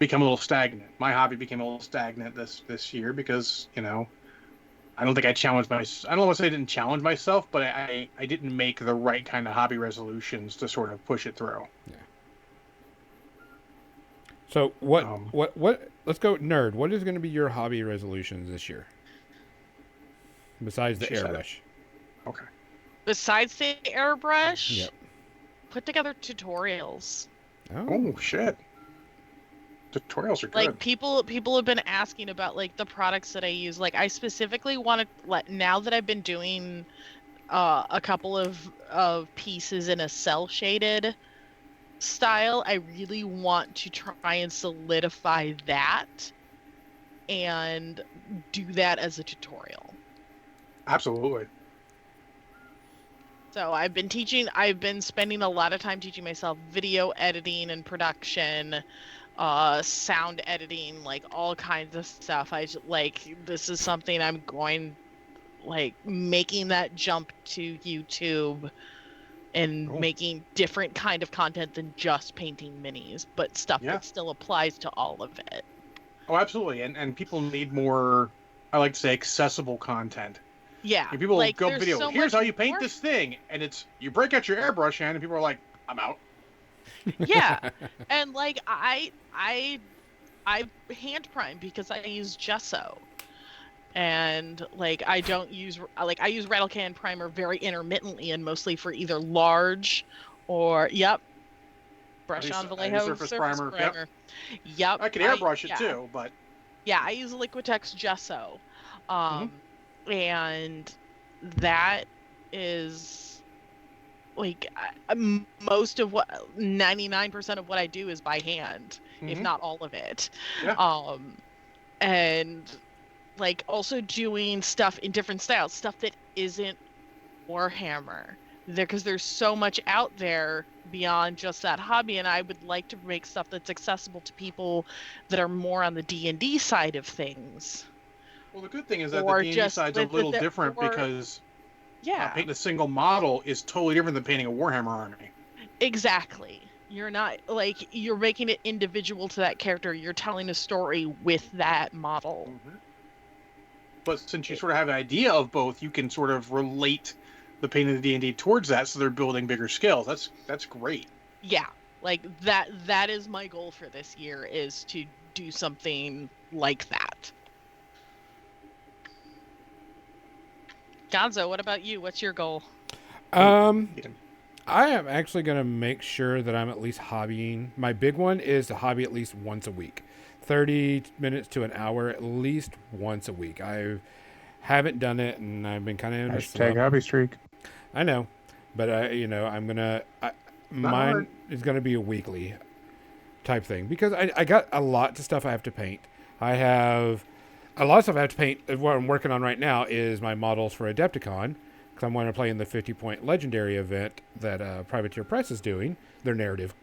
Speaker 2: become a little stagnant. My hobby became a little stagnant this year because, I don't think I challenged myself. I don't want to say I didn't challenge myself, but I didn't make the right kind of hobby resolutions to sort of push it through.
Speaker 1: Yeah. So what, let's go nerd. What is going to be your hobby resolutions this year? Besides the airbrush.
Speaker 2: Okay.
Speaker 3: Besides the airbrush,
Speaker 1: yep.
Speaker 3: Put together tutorials.
Speaker 2: Oh shit. Tutorials are good.
Speaker 3: Like people have been asking about like the products that I use. Like I specifically want to now that I've been doing a couple of pieces in a cell shaded style, I really want to try and solidify that and do that as a tutorial.
Speaker 2: Absolutely.
Speaker 3: So I've been spending a lot of time teaching myself video editing and production, sound editing, like all kinds of stuff. This is something I'm going, making that jump to YouTube and making different kind of content than just painting minis, but stuff that still applies to all of it.
Speaker 2: Oh, absolutely. And people need more, I like to say, accessible content.
Speaker 3: Yeah.
Speaker 2: And people go video, so here's how you paint this thing. And it's, you break out your airbrush hand and people are like, I'm out.
Speaker 3: Yeah. And I hand prime because I use gesso. And I don't use, I use rattle can primer very intermittently and mostly for either large or, brush on Vallejo surface primer. Yep.
Speaker 2: I can airbrush it too, but.
Speaker 3: Yeah, I use Liquitex gesso. And that is most of 99% of what I do is by hand, if not all of it.
Speaker 2: Yeah.
Speaker 3: And also doing stuff in different styles, stuff that isn't Warhammer, because there's so much out there beyond just that hobby, and I would like to make stuff that's accessible to people that are more on the D&D side of things.
Speaker 2: Well, the good thing is that the D&D side's a little different because painting a single model is totally different than painting a Warhammer army.
Speaker 3: Exactly. You're not, you're making it individual to that character. You're telling a story with that model.
Speaker 2: Mm-hmm. But since you sort of have an idea of both, you can sort of relate the painting of the D&D towards that, so they're building bigger skills. That's great.
Speaker 3: Yeah. That is my goal for this year, is to do something like that. Gonzo, what about you? What's your goal?
Speaker 1: I am actually going to make sure that I'm at least hobbying. My big one is to hobby at least once a week. 30 minutes to an hour at least once a week. I haven't done it, and I've been kind of in a slump.
Speaker 2: hobby streak.
Speaker 1: I know, but I'm going to... Mine is going to be a weekly type thing, because I got a lot of stuff I have to paint. I have... A lot of stuff I have to paint. What I'm working on right now is my models for Adepticon, because I'm going to play in the 50-point legendary event that Privateer Press is doing, their narrative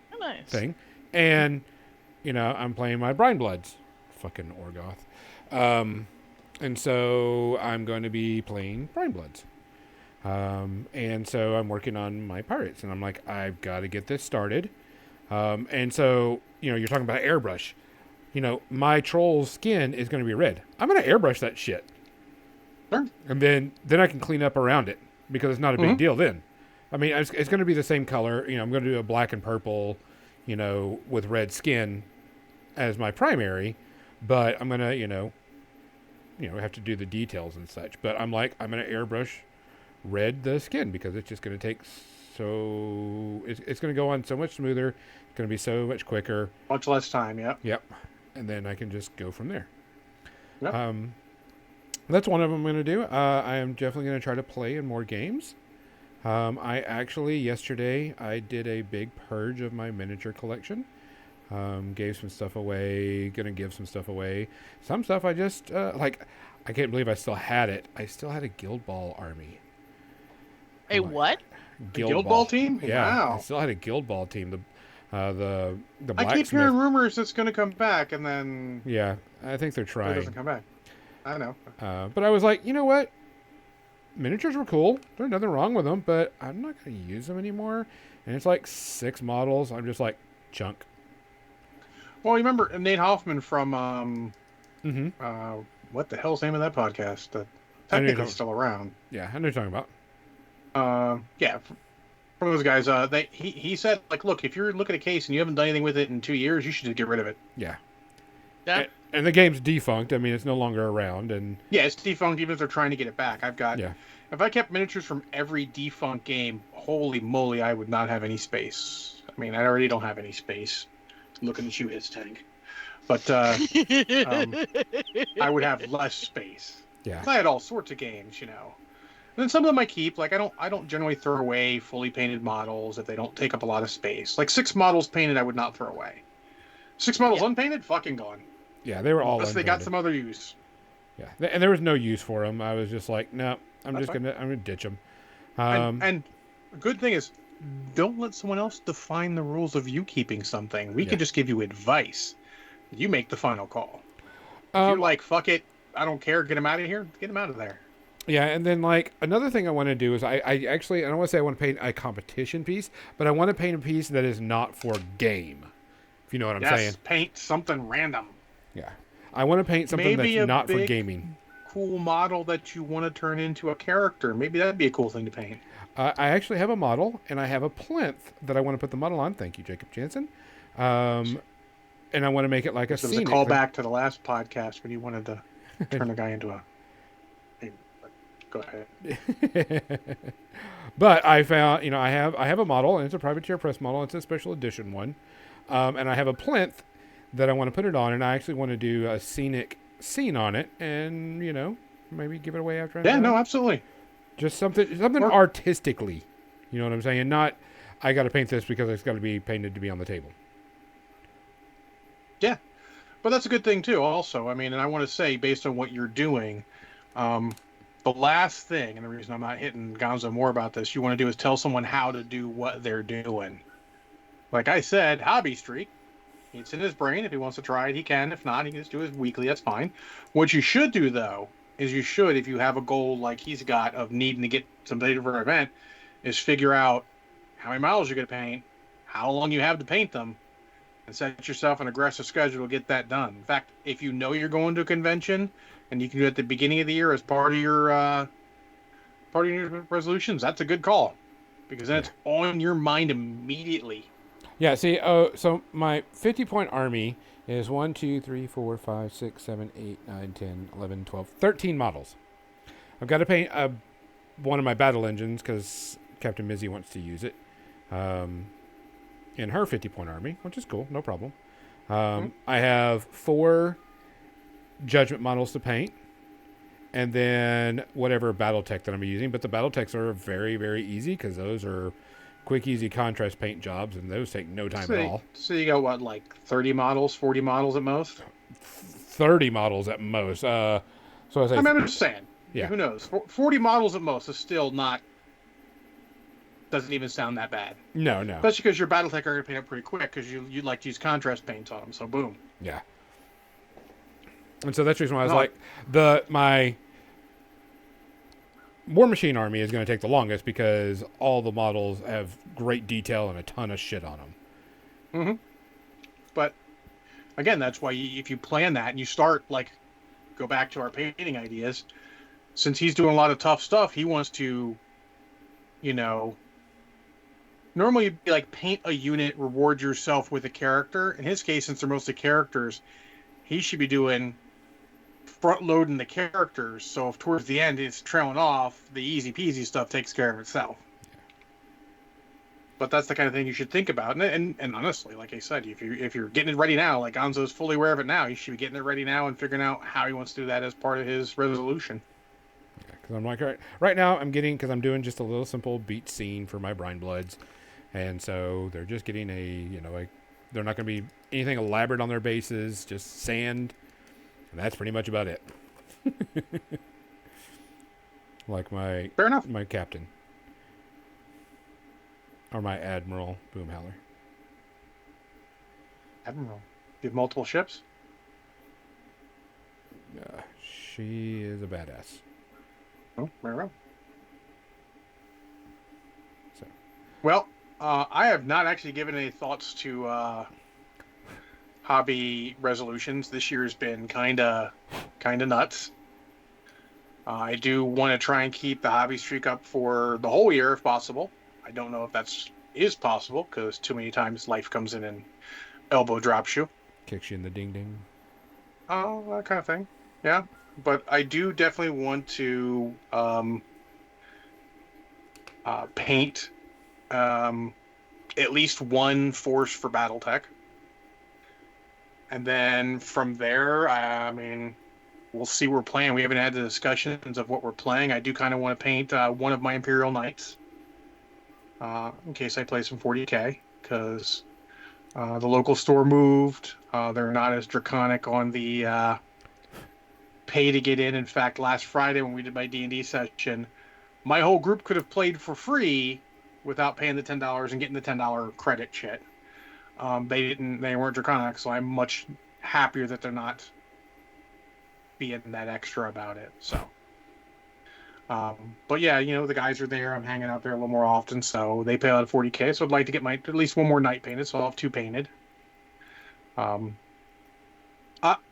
Speaker 1: thing. And, I'm playing my Brine Bloods. Fucking Orgoth. And so I'm going to be playing Brine Bloods. And so I'm working on my pirates, and I'm like, I've got to get this started. And so, you're talking about airbrush. My troll's skin is going to be red. I'm going to airbrush that shit.
Speaker 2: Sure.
Speaker 1: And then I can clean up around it because it's not a big deal then. I mean, it's going to be the same color. I'm going to do a black and purple, with red skin as my primary, but I'm going to, have to do the details and such. But I'm going to airbrush red the skin because it's just going to take it's going to go on so much smoother. It's going to be so much quicker.
Speaker 2: Much less time, yeah.
Speaker 1: Yep. And then I can just go from there.
Speaker 2: Yep.
Speaker 1: That's one of them I'm going to do. I am definitely going to try to play in more games. I actually, yesterday, I did a big purge of my miniature collection. Gave some stuff away, going to give some stuff away. Some stuff I just, I can't believe I still had it. I still had a Guild Ball army.
Speaker 3: A what?
Speaker 2: Guild Ball team?
Speaker 1: Yeah,
Speaker 2: Wow.
Speaker 1: I still had a Guild Ball team. The
Speaker 2: I keep hearing rumors it's going to come back, and then
Speaker 1: yeah, I think they're
Speaker 2: it
Speaker 1: trying.
Speaker 2: doesn't come back. I know.
Speaker 1: But I was like, you know what? Miniatures were cool. There's nothing wrong with them, but I'm not going to use them anymore. And it's like 6 models. I'm just like, chunk.
Speaker 2: Well, you remember Nate Hoffman from
Speaker 1: Mm-hmm.
Speaker 2: what the hell's the name of that podcast?
Speaker 1: I know you're
Speaker 2: Technically
Speaker 1: talking-
Speaker 2: still around.
Speaker 1: Yeah, I know what you're talking about.
Speaker 2: Yeah, from those guys. He said, like, look, if you're looking at a case and you haven't done anything with it in 2 years, you should just get rid of it.
Speaker 1: Yeah.
Speaker 3: Yeah.
Speaker 1: And the game's defunct. I mean, it's no longer around. And
Speaker 2: Yeah, it's defunct even if they're trying to get it back.
Speaker 1: yeah.
Speaker 2: If I kept miniatures from every defunct game, holy moly, I would not have any space. I mean, I already don't have any space. Looking at you, his tank. But I would have less space.
Speaker 1: Yeah.
Speaker 2: I had all sorts of games, And then some of them I keep. Like I don't generally throw away fully painted models if they don't take up a lot of space. Like 6 models painted, I would not throw away. 6 models unpainted, fucking gone.
Speaker 1: Yeah, they were all
Speaker 2: Unless they got
Speaker 1: unpainted.
Speaker 2: some other use.
Speaker 1: Yeah. And there was no use for them. I was just like, no, I'm
Speaker 2: That's
Speaker 1: going to ditch them.
Speaker 2: And a good thing is, don't let someone else define the rules of you keeping something. We can just give you advice. You make the final call. If you're like, fuck it, I don't care, get him out of here, get him out of there.
Speaker 1: Yeah, and then another thing I want to do is I actually, I don't want to say I want to paint a competition piece, but I want to paint a piece that is not for game. If you know what I'm saying.
Speaker 2: Paint something random.
Speaker 1: Yeah. I want to paint something
Speaker 2: Maybe
Speaker 1: that's
Speaker 2: a
Speaker 1: not for
Speaker 2: big,
Speaker 1: gaming.
Speaker 2: cool model that you want to turn into a character. Maybe that'd be a cool thing to paint.
Speaker 1: I actually have a model, and I have a plinth that I want to put the model on. Thank you, Jacob Jansen. And I want to make it like a
Speaker 2: There was a
Speaker 1: scenic.
Speaker 2: callback to the last podcast when you wanted to turn a guy into a... Go ahead.
Speaker 1: But I found, I have a model, and it's a privateer press model. It's a special edition one. And I have a plinth that I want to put it on, and I actually want to do a scenic scene on it, and, maybe give it away after I'm
Speaker 2: Yeah,
Speaker 1: done.
Speaker 2: no, absolutely.
Speaker 1: Just something artistically. You know what I'm saying? Not, I got to paint this because it's got to be painted to be on the table.
Speaker 2: Yeah, but that's a good thing too. Also, I mean, and I want to say, based on what you're doing, the last thing, and the reason I'm not hitting Gonzo more about this, you want to do is tell someone how to do what they're doing. Like I said, hobby streak. It's in his brain. If he wants to try it, he can. If not, he can just do his weekly. That's fine. What you should do though is if you have a goal like he's got of needing to get some data for an event, is figure out how many models you're going to paint, how long you have to paint them, and set yourself an aggressive schedule to get that done. In fact, if you know you're going to a convention and you can do it at the beginning of the year as part of your resolutions, that's a good call, because then it's on your mind immediately.
Speaker 1: Yeah, see, so my 50-point army is 1, 2, 3, 4, 5, 6, 7, 8, 9, 10, 11, 12, 13 models. I've got to paint one of my battle engines because Captain Mizzy wants to use it in her 50-point army, which is cool, no problem. I have 4 judgment models to paint, and then whatever battle tech that I'm using. But the battle techs are very, very easy because those are quick, easy contrast paint jobs, and those take no time at all.
Speaker 2: So you got what, like 30 models, 40 models at most?
Speaker 1: 30 models at most. So I say,
Speaker 2: I mean, I'm just saying.
Speaker 1: Yeah.
Speaker 2: Who knows? 40 models at most is still not. Doesn't even sound that bad.
Speaker 1: no.
Speaker 2: Especially because your battle tech are going to paint up pretty quick because you like to use contrast paints on them. So boom.
Speaker 1: Yeah. And so that's the reason why I was like, my War Machine army is going to take the longest because all the models have great detail and a ton of shit on them.
Speaker 2: Mm-hmm. But again, that's why if you plan that and you start, like, go back to our painting ideas, since he's doing a lot of tough stuff, he wants to, you know, normally you'd be like paint a unit, reward yourself with a character. In his case, since they're mostly characters, he should be doing front loading the characters. So if towards the end it's trailing off, the easy peasy stuff takes care of itself. But that's the kind of thing you should think about. And honestly, like I said, if you're getting it ready now, like Gonzo's fully aware of it now, you should be getting it ready now and figuring out how he wants to do that as part of his resolution.
Speaker 1: Because I'm like, right now I'm getting, because I'm doing just a little simple beat scene for my Brine Bloods. And so they're just getting they're not going to be anything elaborate on their bases, just sand. And that's pretty much about it. Like
Speaker 2: Fair enough.
Speaker 1: my captain. Or my Admiral Boomhowler.
Speaker 2: Admiral. You have multiple ships?
Speaker 1: She is a badass.
Speaker 2: Oh, very well.
Speaker 1: So.
Speaker 2: Well, I have not actually given any thoughts to hobby resolutions. This year's been kind of nuts. I do want to try and keep the hobby streak up for the whole year if possible. I don't know if is possible because too many times life comes in and elbow drops you.
Speaker 1: Kicks you in the ding ding.
Speaker 2: Oh, that kind of thing. Yeah. But I do definitely want to paint at least one force for Battletech. And then from there, I mean, we'll see what we're playing. We haven't had the discussions of what we're playing. I do kind of want to paint one of my Imperial Knights. In case I play some 40k, because the local store moved. They're not as draconic on the pay to get in. In fact, last Friday when we did my D&D session, my whole group could have played for free without paying the $10 and getting the $10 credit shit. They weren't draconic, so I'm much happier that they're not being that extra about it. So. But yeah, the guys are there. I'm hanging out there a little more often, so they pay out of 40k. So I'd like to get at least one more knight painted, so I'll have 2 painted.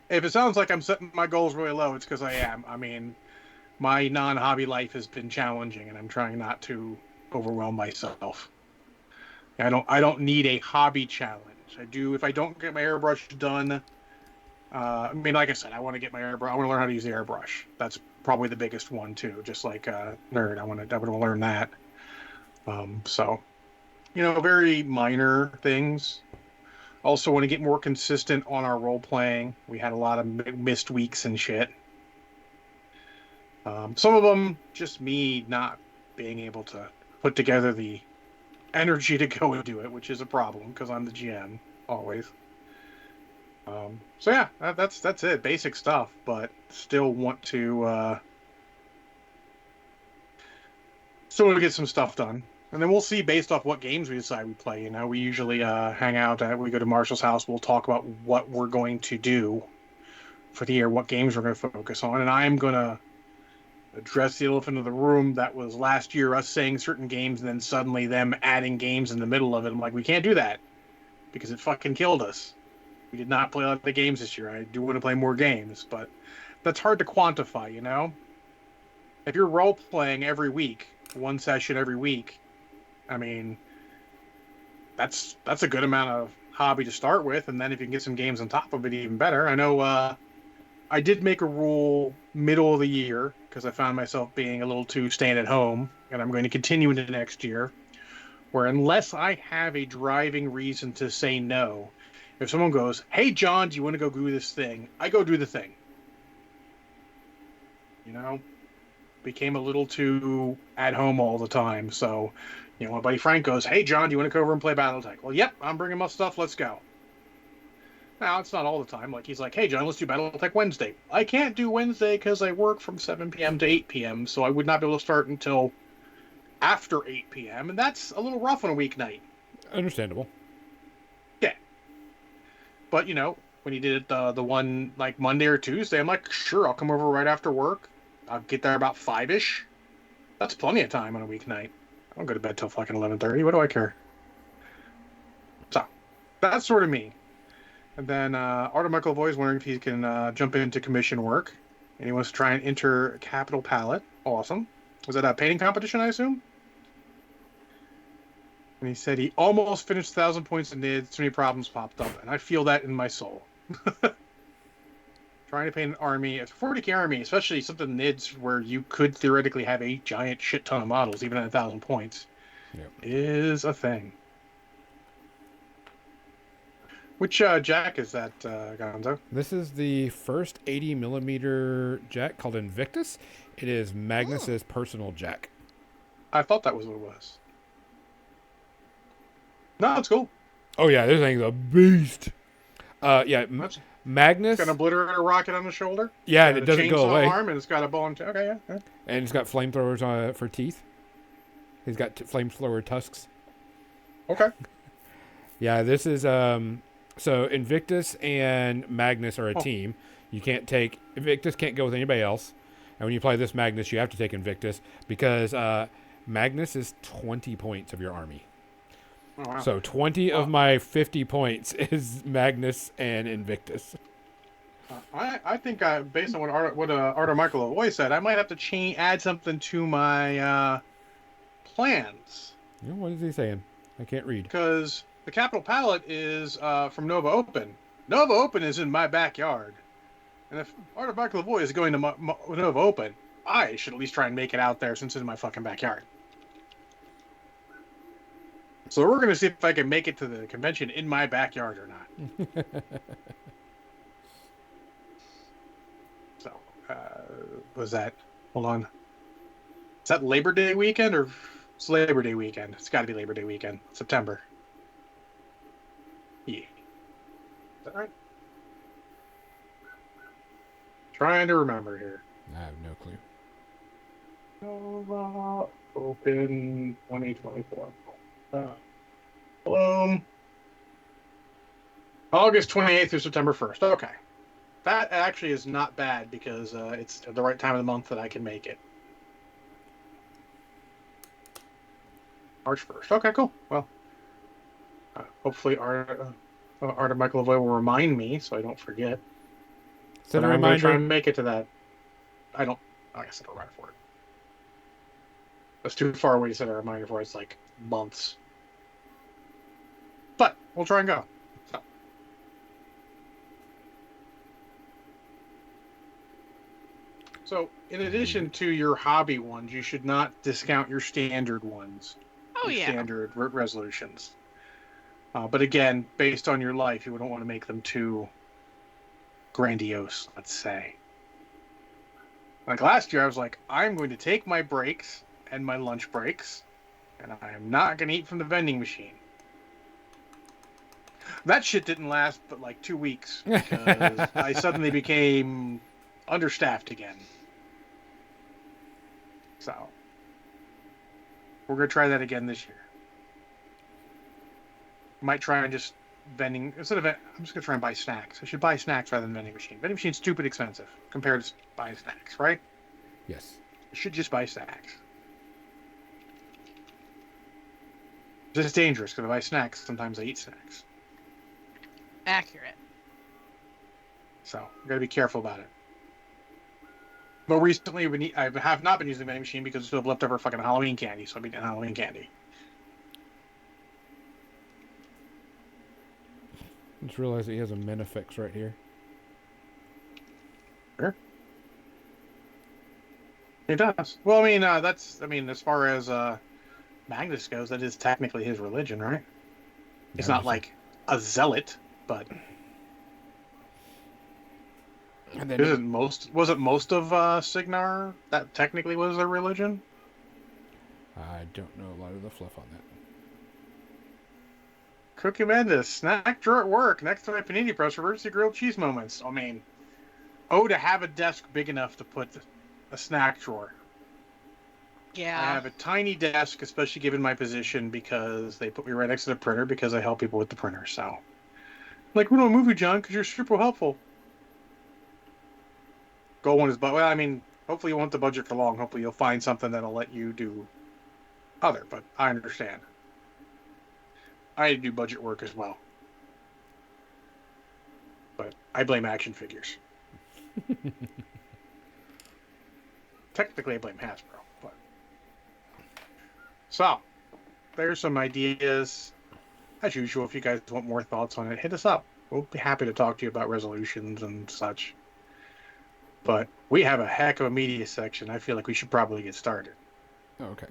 Speaker 2: If it sounds like I'm setting my goals really low, it's because I am. I mean, my non-hobby life has been challenging, and I'm trying not to overwhelm myself. I don't need a hobby challenge. I do if I don't get my airbrush done. I mean, like I said, I want to get my airbrush. I want to learn how to use the airbrush. That's probably the biggest one too. Just like nerd, I want to learn that. So, very minor things. Also, want to get more consistent on our role playing. We had a lot of missed weeks and shit. Some of them just me not being able to put together the energy to go and do it, which is a problem because I'm the GM always. So yeah, that's it. Basic stuff, but still want to get some stuff done. And then we'll see based off what games we decide we play. We usually hang out. We go to Marshall's house. We'll talk about what we're going to do for the year, what games we're going to focus on. And I'm going to address the elephant in the room that was last year, us saying certain games and then suddenly them adding games in the middle of it. I'm like, we can't do that because it fucking killed us. We did not play a lot of the games this year. I do want to play more games, but that's hard to quantify, If you're role-playing every week, one session every week, I mean, that's a good amount of hobby to start with, and then if you can get some games on top of it, even better. I know I did make a rule middle of the year, because I found myself being a little too staying at home, and I'm going to continue into next year, where unless I have a driving reason to say no, if someone goes, hey, John, do you want to go do this thing? I go do the thing. Became a little too at home all the time. So, my buddy Frank goes, hey, John, do you want to go over and play Battletech? Well, yep, I'm bringing my stuff. Let's go. Now, it's not all the time. Like, he's like, hey, John, let's do Battletech Wednesday. I can't do Wednesday because I work from 7 p.m. to 8 p.m., so I would not be able to start until after 8 p.m., and that's a little rough on a weeknight.
Speaker 1: Understandable.
Speaker 2: Yeah. But, when he did it the one, like, Monday or Tuesday, I'm like, sure, I'll come over right after work. I'll get there about 5-ish. That's plenty of time on a weeknight. I don't go to bed till fucking 11:30. What do I care? So, that's sort of me. And then Art of Michael Voice wondering if he can jump into commission work. And he wants to try and enter Capital Palette. Awesome. Was that a painting competition, I assume? And he said he almost finished 1,000 points in NID. Too many problems popped up, and I feel that in my soul. Trying to paint an army, a 40k army, especially something NIDs where you could theoretically have a giant shit ton of models, even at 1,000 points, is a thing. Which Jack is that, Gonzo?
Speaker 1: This is the first 80mm Jack called Invictus. It is Magnus's personal Jack.
Speaker 2: I thought that was what it was. No, that's cool.
Speaker 1: Oh yeah, this thing's a beast. Magnus.
Speaker 2: It's got an obliterator rocket on the shoulder.
Speaker 1: Yeah, and it doesn't go away.
Speaker 2: Arm, and it's got a ball and okay, yeah.
Speaker 1: And it's got flamethrowers for teeth. He's got flamethrower tusks.
Speaker 2: Okay.
Speaker 1: Yeah, this is so Invictus and Magnus are a team. You can't take Invictus can't go with anybody else. And when you play this Magnus, you have to take Invictus because Magnus is 20 points of your army.
Speaker 2: Oh, wow.
Speaker 1: So 20 of my 50 points is Magnus and Invictus.
Speaker 2: I think based on what Artur Michael said, I might have to add something to my plans.
Speaker 1: What is he saying? I can't read.
Speaker 2: Because the Capital Palette is from Nova Open. Nova Open is in my backyard. And if Artur Michael is going to Nova Open, I should at least try and make it out there since it's in my fucking backyard. So we're going to see if I can make it to the convention in my backyard or not. So, was that... Hold on. Is that Labor Day weekend or... It's Labor Day weekend. It's got to be Labor Day weekend. September. Yeah. Is that right? Trying to remember here.
Speaker 1: I have no clue.
Speaker 2: Nova Open 2024. Bloom. August 28th through September 1st. Okay. That actually is not bad because it's the right time of the month that I can make it. March 1st. Okay, cool. Well, hopefully Artur Michael Lavoie will remind me so I don't forget.
Speaker 1: Set a
Speaker 2: I'm going to try
Speaker 1: reminder.
Speaker 2: and make it to that. I guess I don't reminder for it. That's too far away to set a reminder for it. It's like months. But we'll try and go. So, in addition to your hobby ones, you should not discount your standard ones.
Speaker 3: Oh,
Speaker 2: your
Speaker 3: yeah.
Speaker 2: Standard resolutions. But again, based on your life, you don't want to make them too grandiose, let's say. Like last year, I was like, I'm going to take my breaks and my lunch breaks, and I am not going to eat from the vending machine. That shit didn't last but like 2 weeks because I suddenly became understaffed again. So, we're going to try that again this year. Might try and just vending, I'm just going to try and buy snacks. I should buy snacks rather than vending machine. Vending machine's stupid expensive compared to buying snacks, right?
Speaker 1: Yes.
Speaker 2: I should just buy snacks. This is dangerous because if I buy snacks, sometimes I eat snacks.
Speaker 3: Accurate.
Speaker 2: So, you gotta be careful about it. But recently, I have not been using the vending machine because I still have leftover fucking Halloween candy, so I've been eating Halloween candy.
Speaker 1: Just realized that he has a Minifix right here.
Speaker 2: Sure. It does. Well, as far as Magnus goes, that is technically his religion, right? It's not like a zealot, but
Speaker 1: And then
Speaker 2: wasn't most of Signar that technically was their religion?
Speaker 1: I don't know a lot of the fluff on that.
Speaker 2: Cookie Mendes, snack drawer at work next to my panini press for emergency grilled cheese moments. I mean, to have a desk big enough to put a snack drawer.
Speaker 3: Yeah.
Speaker 2: I have a tiny desk, especially given my position, because they put me right next to the printer because I help people with the printer. So, like, we don't move you, John, because you're super helpful. Goal one is, hopefully you won't have to budget for long. Hopefully you'll find something that'll let you do other, but I understand. I do budget work as well. But I blame action figures. technically I blame Hasbro, but so there's some ideas. As usual, if you guys want more thoughts on it, hit us up. We'll be happy to talk to you about resolutions and such. But we have a heck of a media section. I feel like we should probably get started.
Speaker 1: Oh, okay.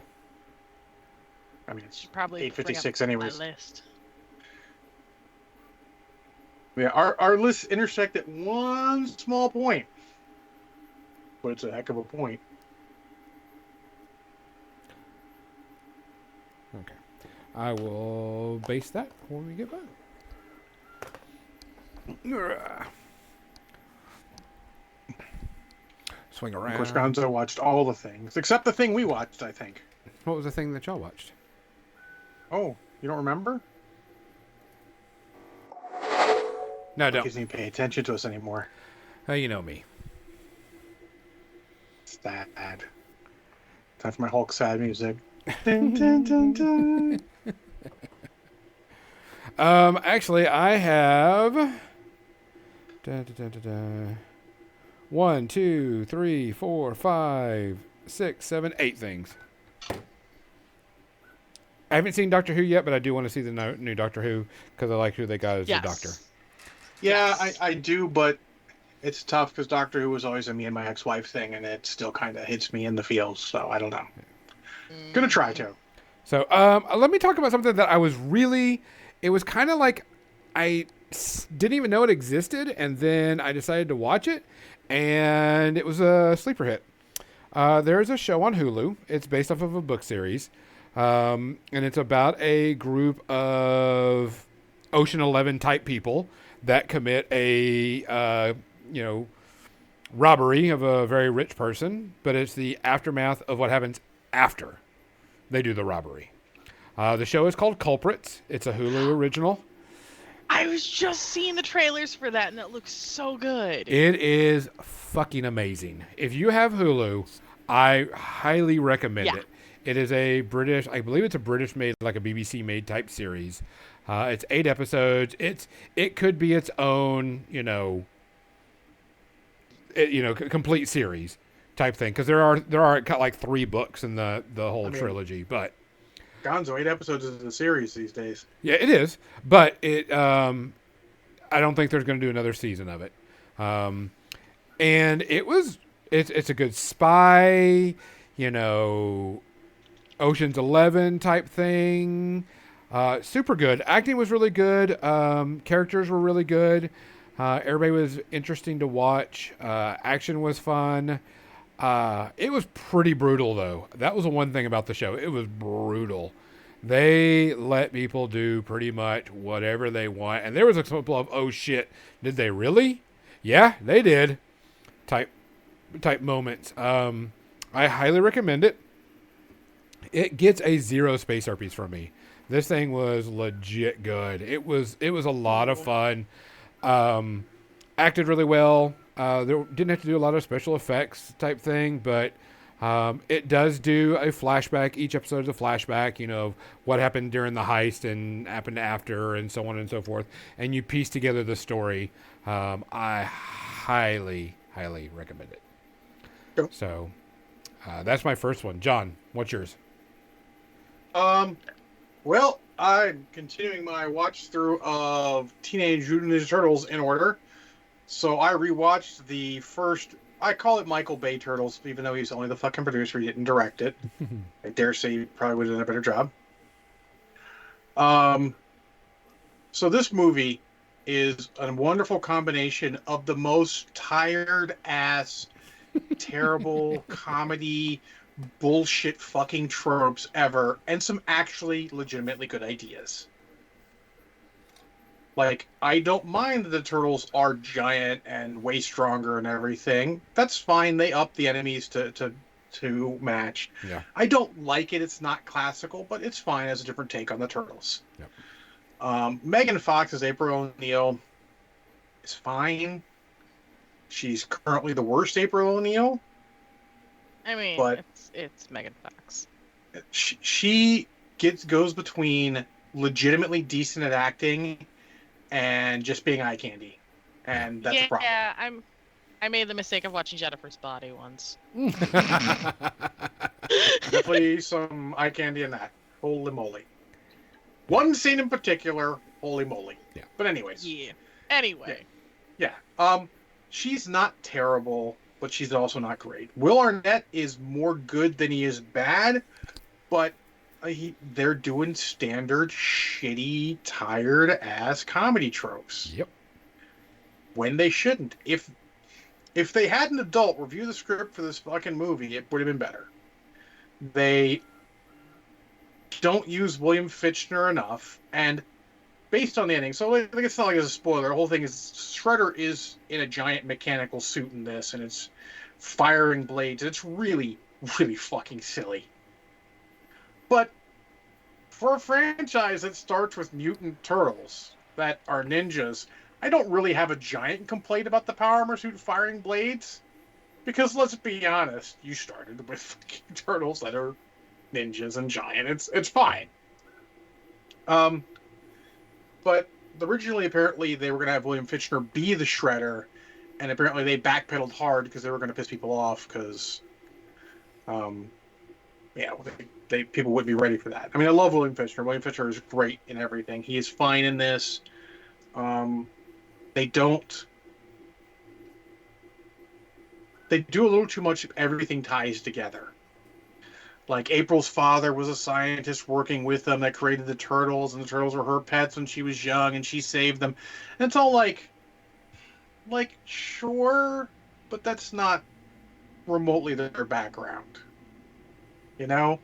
Speaker 2: I mean, it's
Speaker 3: Should probably
Speaker 2: 8:56
Speaker 3: bring up
Speaker 2: anyways.
Speaker 3: my list.
Speaker 2: Yeah, our lists intersect at one small point. But it's a heck of a point.
Speaker 1: Okay. I will base that when we get back. Swing around.
Speaker 2: Of course, Gonzo watched all the things, except the thing we watched, I think.
Speaker 1: What was the thing that y'all watched?
Speaker 2: Oh, you don't remember?
Speaker 1: No,
Speaker 2: He
Speaker 1: don't.
Speaker 2: doesn't even pay attention to us anymore.
Speaker 1: You know me.
Speaker 2: Sad. Time for my Hulk sad music. Dun, dun, dun, dun.
Speaker 1: Actually, I have. Da, da, da, da, da. 1, 2, 3, 4, 5, 6, 7, 8 things. I haven't seen Doctor Who yet, but I do want to see the new Doctor Who because I like who they got as the Doctor.
Speaker 2: Yeah,
Speaker 3: Yes.
Speaker 2: I do, but it's tough because Doctor Who was always a me and my ex-wife thing, and it still kind of hits me in the feels, so I don't know. Gonna try to.
Speaker 1: So, let me talk about something that I was really. It was kind of like I didn't even know it existed, and then I decided to watch it, and it was a sleeper hit. There's a show on Hulu. It's based off of a book series, and it's about a group of Ocean 11 type people that commit a robbery of a very rich person, but it's the aftermath of what happens after they do the robbery. The show is called Culprits. It's a Hulu original.
Speaker 3: I was just seeing the trailers for that, and it looks so good.
Speaker 1: It is fucking amazing. If you have Hulu, I highly recommend
Speaker 3: Yeah.
Speaker 1: it. It is a British, I believe it's a British made, like a BBC made type series. It's 8 episodes. It could be its own, complete series type thing because there are like 3 books in the whole trilogy, but.
Speaker 2: Gonzo, 8 episodes is a series these days.
Speaker 1: Yeah, it is, but I don't think there's going to do another season of it. And it's a good spy, Ocean's 11 type thing. Super good. Acting was really good. Characters were really good. Everybody was interesting to watch. Action was fun. It was pretty brutal, though. That was the one thing about the show. It was brutal. They let people do pretty much whatever they want. And there was a couple of, oh shit, did they really? Yeah, they did. Type moments. I highly recommend it. It gets a 0 space herpes from me. This thing was legit good. It was a lot of fun. Acted really well. There didn't have to do a lot of special effects type thing, but it does do a flashback. Each episode is a flashback, what happened during the heist and happened after and so on and so forth. And you piece together the story. I highly, highly recommend it.
Speaker 2: Yep.
Speaker 1: So that's my first one. John, what's yours?
Speaker 2: Well, I'm continuing my watch through of Teenage Mutant Ninja Turtles in order. So I rewatched the first, I call it Michael Bay Turtles, even though he's only the fucking producer, he didn't direct it. I dare say he probably would have done a better job. So this movie is a wonderful combination of the most tired ass, terrible comedy, bullshit fucking tropes ever, and some actually legitimately good ideas. Like, I don't mind that the turtles are giant and way stronger and everything. That's fine. They up the enemies to match.
Speaker 1: Yeah.
Speaker 2: I don't like it. It's not classical, but it's fine as a different take on the turtles.
Speaker 1: Yep.
Speaker 2: Megan Fox as April O'Neil is fine. She's currently the worst April O'Neil.
Speaker 3: I mean,
Speaker 2: But-
Speaker 3: it's Megan Fox.
Speaker 2: She goes between legitimately decent at acting and just being eye candy, and that's a problem.
Speaker 3: Yeah, I made the mistake of watching Jennifer's Body once.
Speaker 2: Definitely some eye candy in that. Holy moly. One scene in particular, holy moly.
Speaker 1: Yeah.
Speaker 2: But anyways.
Speaker 3: Yeah. Anyway.
Speaker 2: Yeah. She's not terrible, but she's also not great. Will Arnett is more good than he is bad, but they're doing standard shitty, tired ass comedy tropes.
Speaker 1: Yep.
Speaker 2: When they shouldn't. If they had an adult review the script for this fucking movie, it would have been better. They don't use William Fichtner enough, and based on the ending, so like it's not like it's a spoiler. The whole thing is Shredder is in a giant mechanical suit in this, and it's firing blades. It's really, really fucking silly. But for a franchise that starts with mutant turtles that are ninjas, I don't really have a giant complaint about the Power Armor suit firing blades. Because let's be honest, you started with fucking turtles that are ninjas and giant. It's fine. But originally, apparently, they were going to have William Fichtner be the Shredder, and apparently they backpedaled hard because they were going to piss people off because, people wouldn't be ready for that. I mean, I love William Fichtner. William Fichtner is great in everything. He is fine in this. They do a little too much. Everything ties together. Like, April's father was a scientist working with them that created the turtles, and the turtles were her pets when she was young, and she saved them. And it's all like, sure, but that's not remotely their background. You know?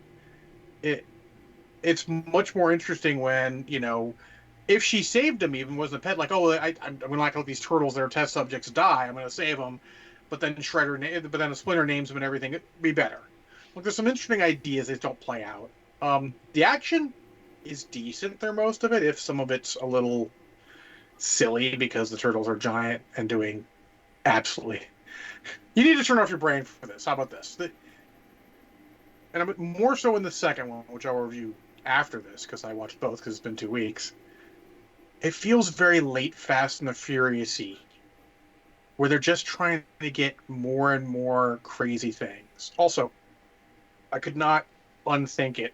Speaker 2: It's much more interesting when, if she saved them, even wasn't a pet, like, oh, I'm going to let these turtles that are test subjects die, I'm going to save them, but then Splinter names them and everything, it'd be better. Look, there's some interesting ideas that don't play out. The action is decent through most of it, if some of it's a little silly because the turtles are giant and doing absolutely... You need to turn off your brain for this. How about this? And I'm more so in the second one, which I'll review after this, because I watched both because it's been 2 weeks. It feels very late Fast and the Furious-y, where they're just trying to get more and more crazy things. Also, I could not unthink it.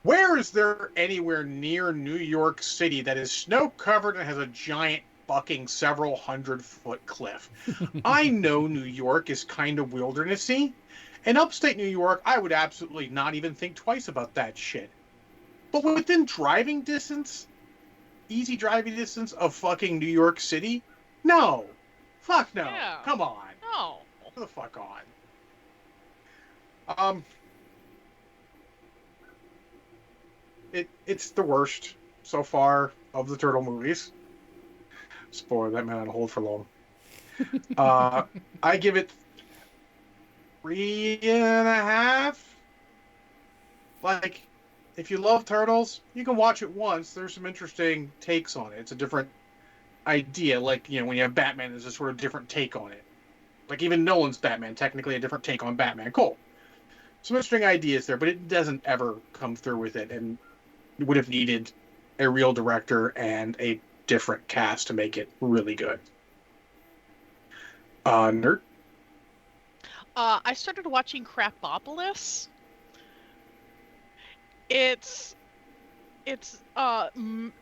Speaker 2: Where is there anywhere near New York City that is snow-covered and has a giant fucking several 100-foot cliff? I know New York is kind of wildernessy. In upstate New York, I would absolutely not even think twice about that shit. But within driving distance, easy driving distance of fucking New York City? No. Fuck no.
Speaker 3: Yeah.
Speaker 2: Come on.
Speaker 3: No.
Speaker 2: Get the fuck on. It's the worst so far of the Turtle movies. Spoiler, that man on hold for long. I give it 3.5. Like, if you love Turtles, you can watch it once. There's some interesting takes on it. It's a different idea. Like, when you have Batman, there's a sort of different take on it. Like, even Nolan's Batman, technically a different take on Batman. Cool. Some interesting ideas there, but it doesn't ever come through with it, and you would have needed a real director and a different cast to make it really good. Nerd?
Speaker 3: I started watching Crapopolis. It's Dan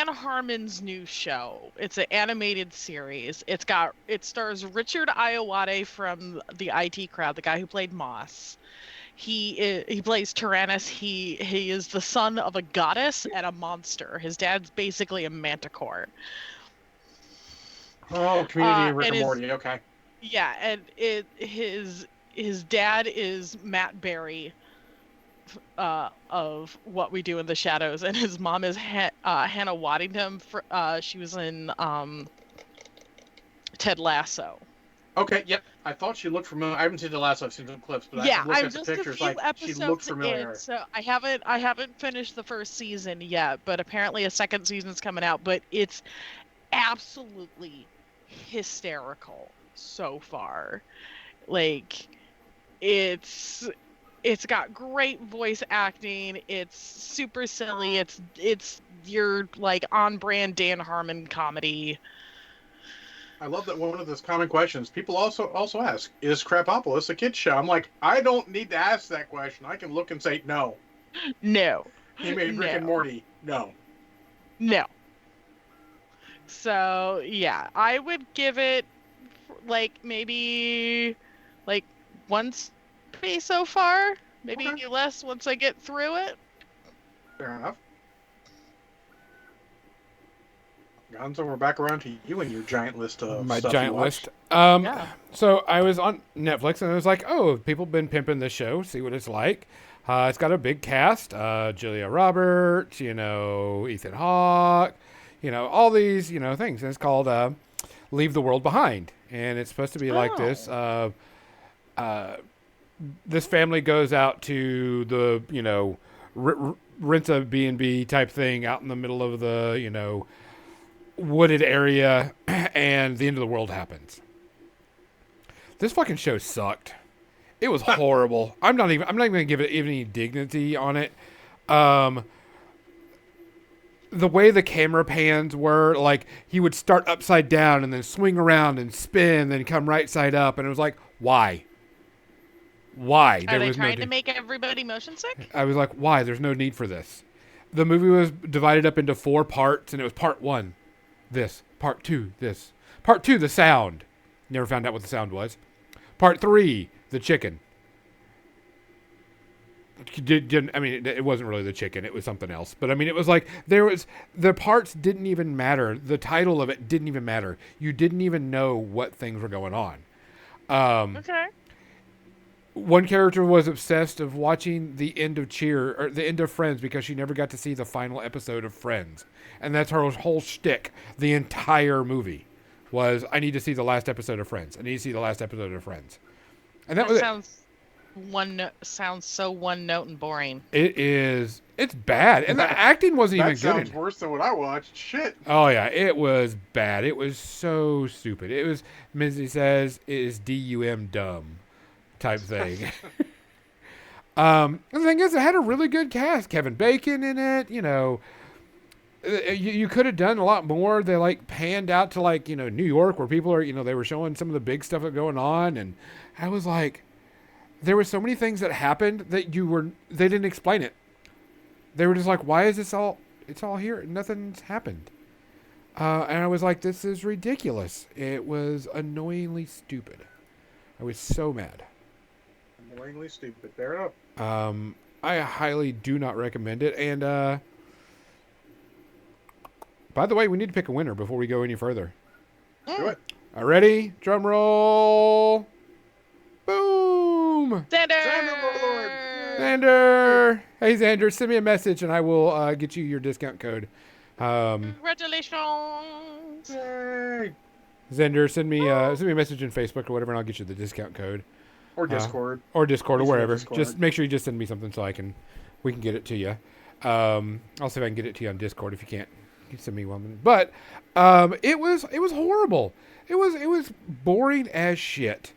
Speaker 3: Harmon's new show. It's an animated series. It stars Richard Ayoade from the IT Crowd, the guy who played Moss. He plays Tyrannus. He is the son of a goddess and a monster. His dad's basically a manticore.
Speaker 2: Oh, Community Rick and Morty. Okay.
Speaker 3: Yeah, and his dad is Matt Berry of What We Do in the Shadows, and his mom is Hannah Waddingham. She was in Ted Lasso.
Speaker 2: Okay, yep. I thought she looked familiar. I haven't seen the last. I've seen some clips, but
Speaker 3: yeah,
Speaker 2: I
Speaker 3: I'm
Speaker 2: looked at
Speaker 3: just
Speaker 2: the pictures.
Speaker 3: a few episodes
Speaker 2: she looked familiar.
Speaker 3: so I haven't finished the first season yet, but apparently a second season's coming out. But it's absolutely hysterical so far. Like, it's got great voice acting. It's super silly. It's your like on brand Dan Harmon comedy.
Speaker 2: I love that one of those common questions. People also ask, "Is Crapopolis a kid show?" I'm like, I don't need to ask that question. I can look and say, "No."
Speaker 3: No.
Speaker 2: He made Rick and
Speaker 3: No.
Speaker 2: Morty. No.
Speaker 3: No. So yeah, I would give it like maybe like one space so far. Maybe
Speaker 2: Okay.
Speaker 3: less once I get through it.
Speaker 2: Fair enough. Gonzo, we're back around to you and your giant list of
Speaker 1: My
Speaker 2: stuff
Speaker 1: giant
Speaker 2: you watched.
Speaker 1: list.
Speaker 3: Yeah.
Speaker 1: So I was on Netflix and I was like, oh, people have been pimping this show. See what it's like. It's got a big cast. Julia Roberts, Ethan Hawke, all these, things. And it's called Leave the World Behind. And it's supposed to be like this. This family goes out to the, rents a B&B type thing out in the middle of the, wooded area, and the end of the world happens. This fucking show sucked. It was horrible. I'm not even gonna give it any dignity on it. The way the camera pans were, like, he would start upside down and then swing around and spin and then come right side up, and it was like, why?
Speaker 3: Are they trying to make everybody motion sick?
Speaker 1: I was like, why? There's no need for this. The movie was divided up into 4 parts, and it was part 1, this. Part 2, this. Part 2, the sound. Never found out what the sound was. Part 3, the chicken. It wasn't really the chicken. It was something else. But, it was like, the parts didn't even matter. The title of it didn't even matter. You didn't even know what things were going on.
Speaker 3: Okay.
Speaker 1: One character was obsessed of watching the end of Cheer, or the end of Friends, because she never got to see the final episode of Friends. And that's her whole shtick. The entire movie was, I need to see the last episode of Friends. I need to see the last episode of Friends. And that was
Speaker 3: sounds so one note and boring.
Speaker 1: It's bad. And the acting wasn't even good.
Speaker 2: That sounds worse than what I watched. Shit.
Speaker 1: Oh, yeah. It was bad. It was so stupid. It was, Missy says, it is DUM dumb type thing. The thing is, it had a really good cast. Kevin Bacon in it, you could have done a lot more. They like panned out to New York, where people are, they were showing some of the big stuff that going on. And I was like, there were so many things that happened that they didn't explain it. They were just like, why is this it's all here. Nothing's happened. And I was like, this is ridiculous. It was annoyingly stupid. I was so mad.
Speaker 2: Annoyingly stupid. Fair enough.
Speaker 1: I highly do not recommend it. And by the way, we need to pick a winner before we go any further.
Speaker 2: Do it.
Speaker 1: All right, ready? Drum roll. Boom. Xander. Hey, Xander, send me a message and I will get you your discount code.
Speaker 3: Congratulations.
Speaker 2: Yay.
Speaker 1: Xander, send me a message in Facebook or whatever, and I'll get you the discount code.
Speaker 2: Or Discord.
Speaker 1: Or wherever.
Speaker 2: Discord.
Speaker 1: Just make sure you just send me something so we can get it to you. I'll see if I can get it to you on Discord. If you can't, you can send me one. But it was horrible. It was boring as shit.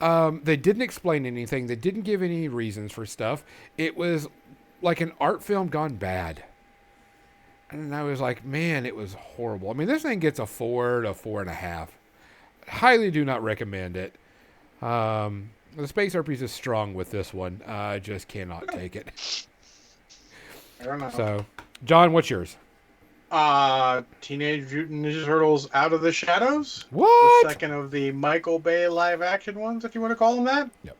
Speaker 1: They didn't explain anything. They didn't give any reasons for stuff. It was like an art film gone bad. And I was like, man, it was horrible. This thing gets a 4 to 4.5. Highly do not recommend it. The Space Herpes is strong with this one. I just cannot take it.
Speaker 2: I don't know.
Speaker 1: So, John, what's yours?
Speaker 2: Teenage Mutant Ninja Turtles Out of the Shadows.
Speaker 1: What?
Speaker 2: The second of the Michael Bay live action ones, if you want to call them that.
Speaker 1: Yep.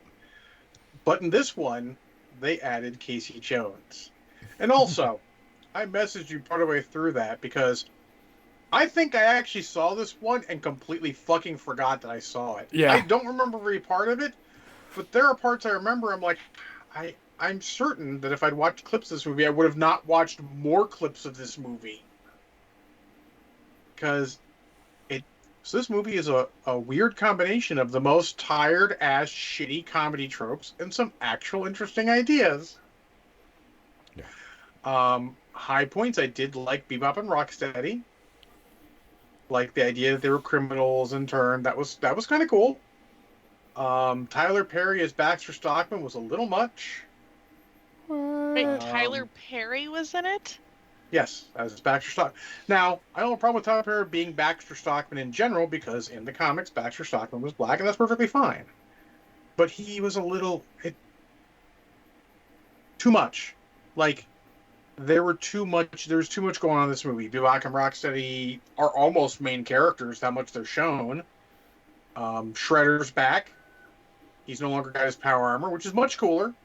Speaker 2: But in this one, they added Casey Jones. And also, I messaged you part of the way through that because I think I actually saw this one and completely fucking forgot that I saw it.
Speaker 1: Yeah.
Speaker 2: I don't remember every part of it, but there are parts I remember. I'm like, I'm certain that if I'd watched clips of this movie, I would have not watched more clips of this movie. Because so this movie is a weird combination of the most tired-ass, shitty comedy tropes and some actual interesting ideas.
Speaker 1: Yeah.
Speaker 2: High points, I did like Bebop and Rocksteady. Like the idea that they were criminals in turn. That was kind of cool. Tyler Perry as Baxter Stockman was a little much.
Speaker 3: Wait, Tyler Perry was in it?
Speaker 2: Yes, as Baxter Stockman. Now, I don't have a problem with Tyler Perry being Baxter Stockman in general, because in the comics, Baxter Stockman was black, and that's perfectly fine. But he was a little too much. Like, there was too much going on in this movie. Bebop and Rocksteady are almost main characters, how much they're shown. Shredder's back. He's no longer got his power armor, which is much cooler.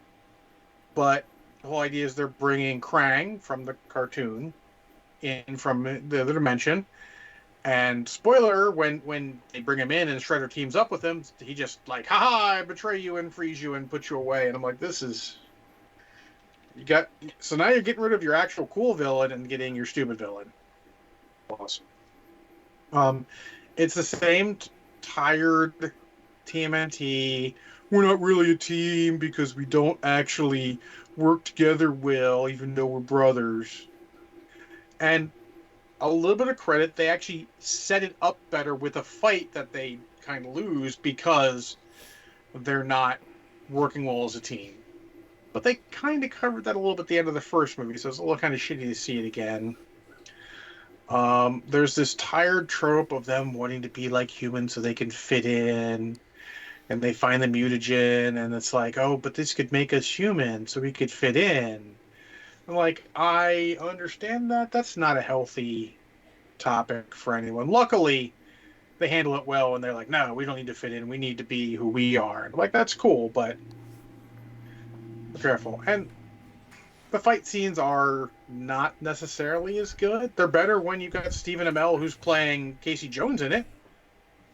Speaker 2: But the whole idea is they're bringing Krang from the cartoon in from the other dimension. And spoiler, when they bring him in and Shredder teams up with him, he just like, haha, I betray you and freeze you and put you away. And I'm like, so now you're getting rid of your actual cool villain and getting your stupid villain. Awesome. It's the same tired TMNT. We're not really a team because we don't actually work together well, even though we're brothers. And a little bit of credit, they actually set it up better with a fight that they kind of lose because they're not working well as a team. But they kind of covered that a little bit at the end of the first movie, so it's a little kind of shitty to see it again. There's this tired trope of them wanting to be like humans so they can fit in, and they find the mutagen, and it's like, oh, but this could make us human so we could fit in. I'm like, I understand that. That's not a healthy topic for anyone. Luckily, they handle it well, and they're like, no, we don't need to fit in. We need to be who we are. And I'm like, that's cool, but be careful. And the fight scenes are not necessarily as good. They're better when you got Stephen Amell, who's playing Casey Jones in it.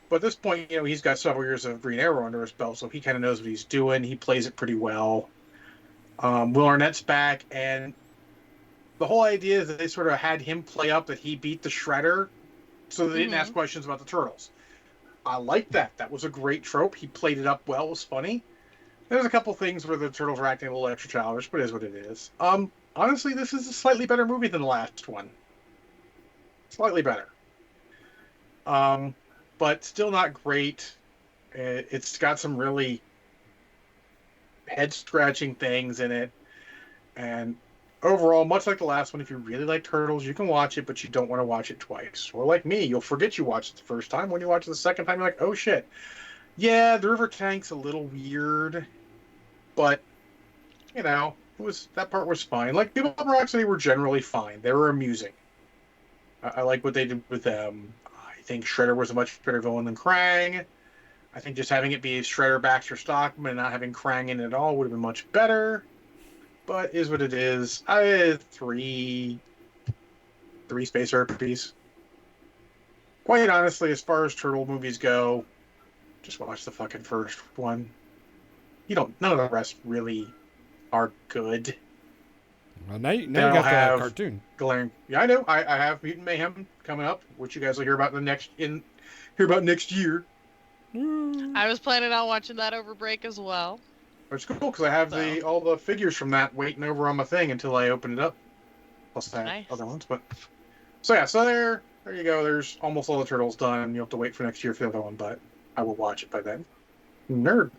Speaker 2: But at this point, he's got several years of Green Arrow under his belt, so he kind of knows what he's doing. He plays it pretty well. Will Arnett's back, and the whole idea is that they sort of had him play up that he beat the Shredder so they didn't ask questions about the Turtles. I like that. That was a great trope. He played it up well. It was funny. There's a couple things where the Turtles are acting a little extra childish, but it is what it is. Honestly, this is a slightly better movie than the last one. Slightly better. But still not great. It's got some really head-scratching things in it. And overall, much like the last one, if you really like Turtles, you can watch it, but you don't want to watch it twice. Or like me, you'll forget you watched it the first time. When you watch it the second time, you're like, oh shit. Yeah, the river tank's a little weird, but, that part was fine. Like, Bebop and Rocksteady were generally fine. They were amusing. I like what they did with them. I think Shredder was a much better villain than Krang. I think just having it be Shredder, Baxter, Stockman, and not having Krang in it at all would have been much better. But is what it is. I had three space herpes. Quite honestly, as far as turtle movies go, just watch the fucking first one. None of the rest really are good.
Speaker 1: Well, now you got the cartoon.
Speaker 2: Glaring. Yeah, I know. I have Mutant Mayhem coming up, which you guys will hear about next year.
Speaker 3: I was planning on watching that over break as well.
Speaker 2: It's cool because I have all the figures from that waiting over on my thing until I open it up. Plus I have other ones, but so there you go. There's almost all the Turtles done. You'll have to wait for next year for the other one, but I will watch it by then. Nerd.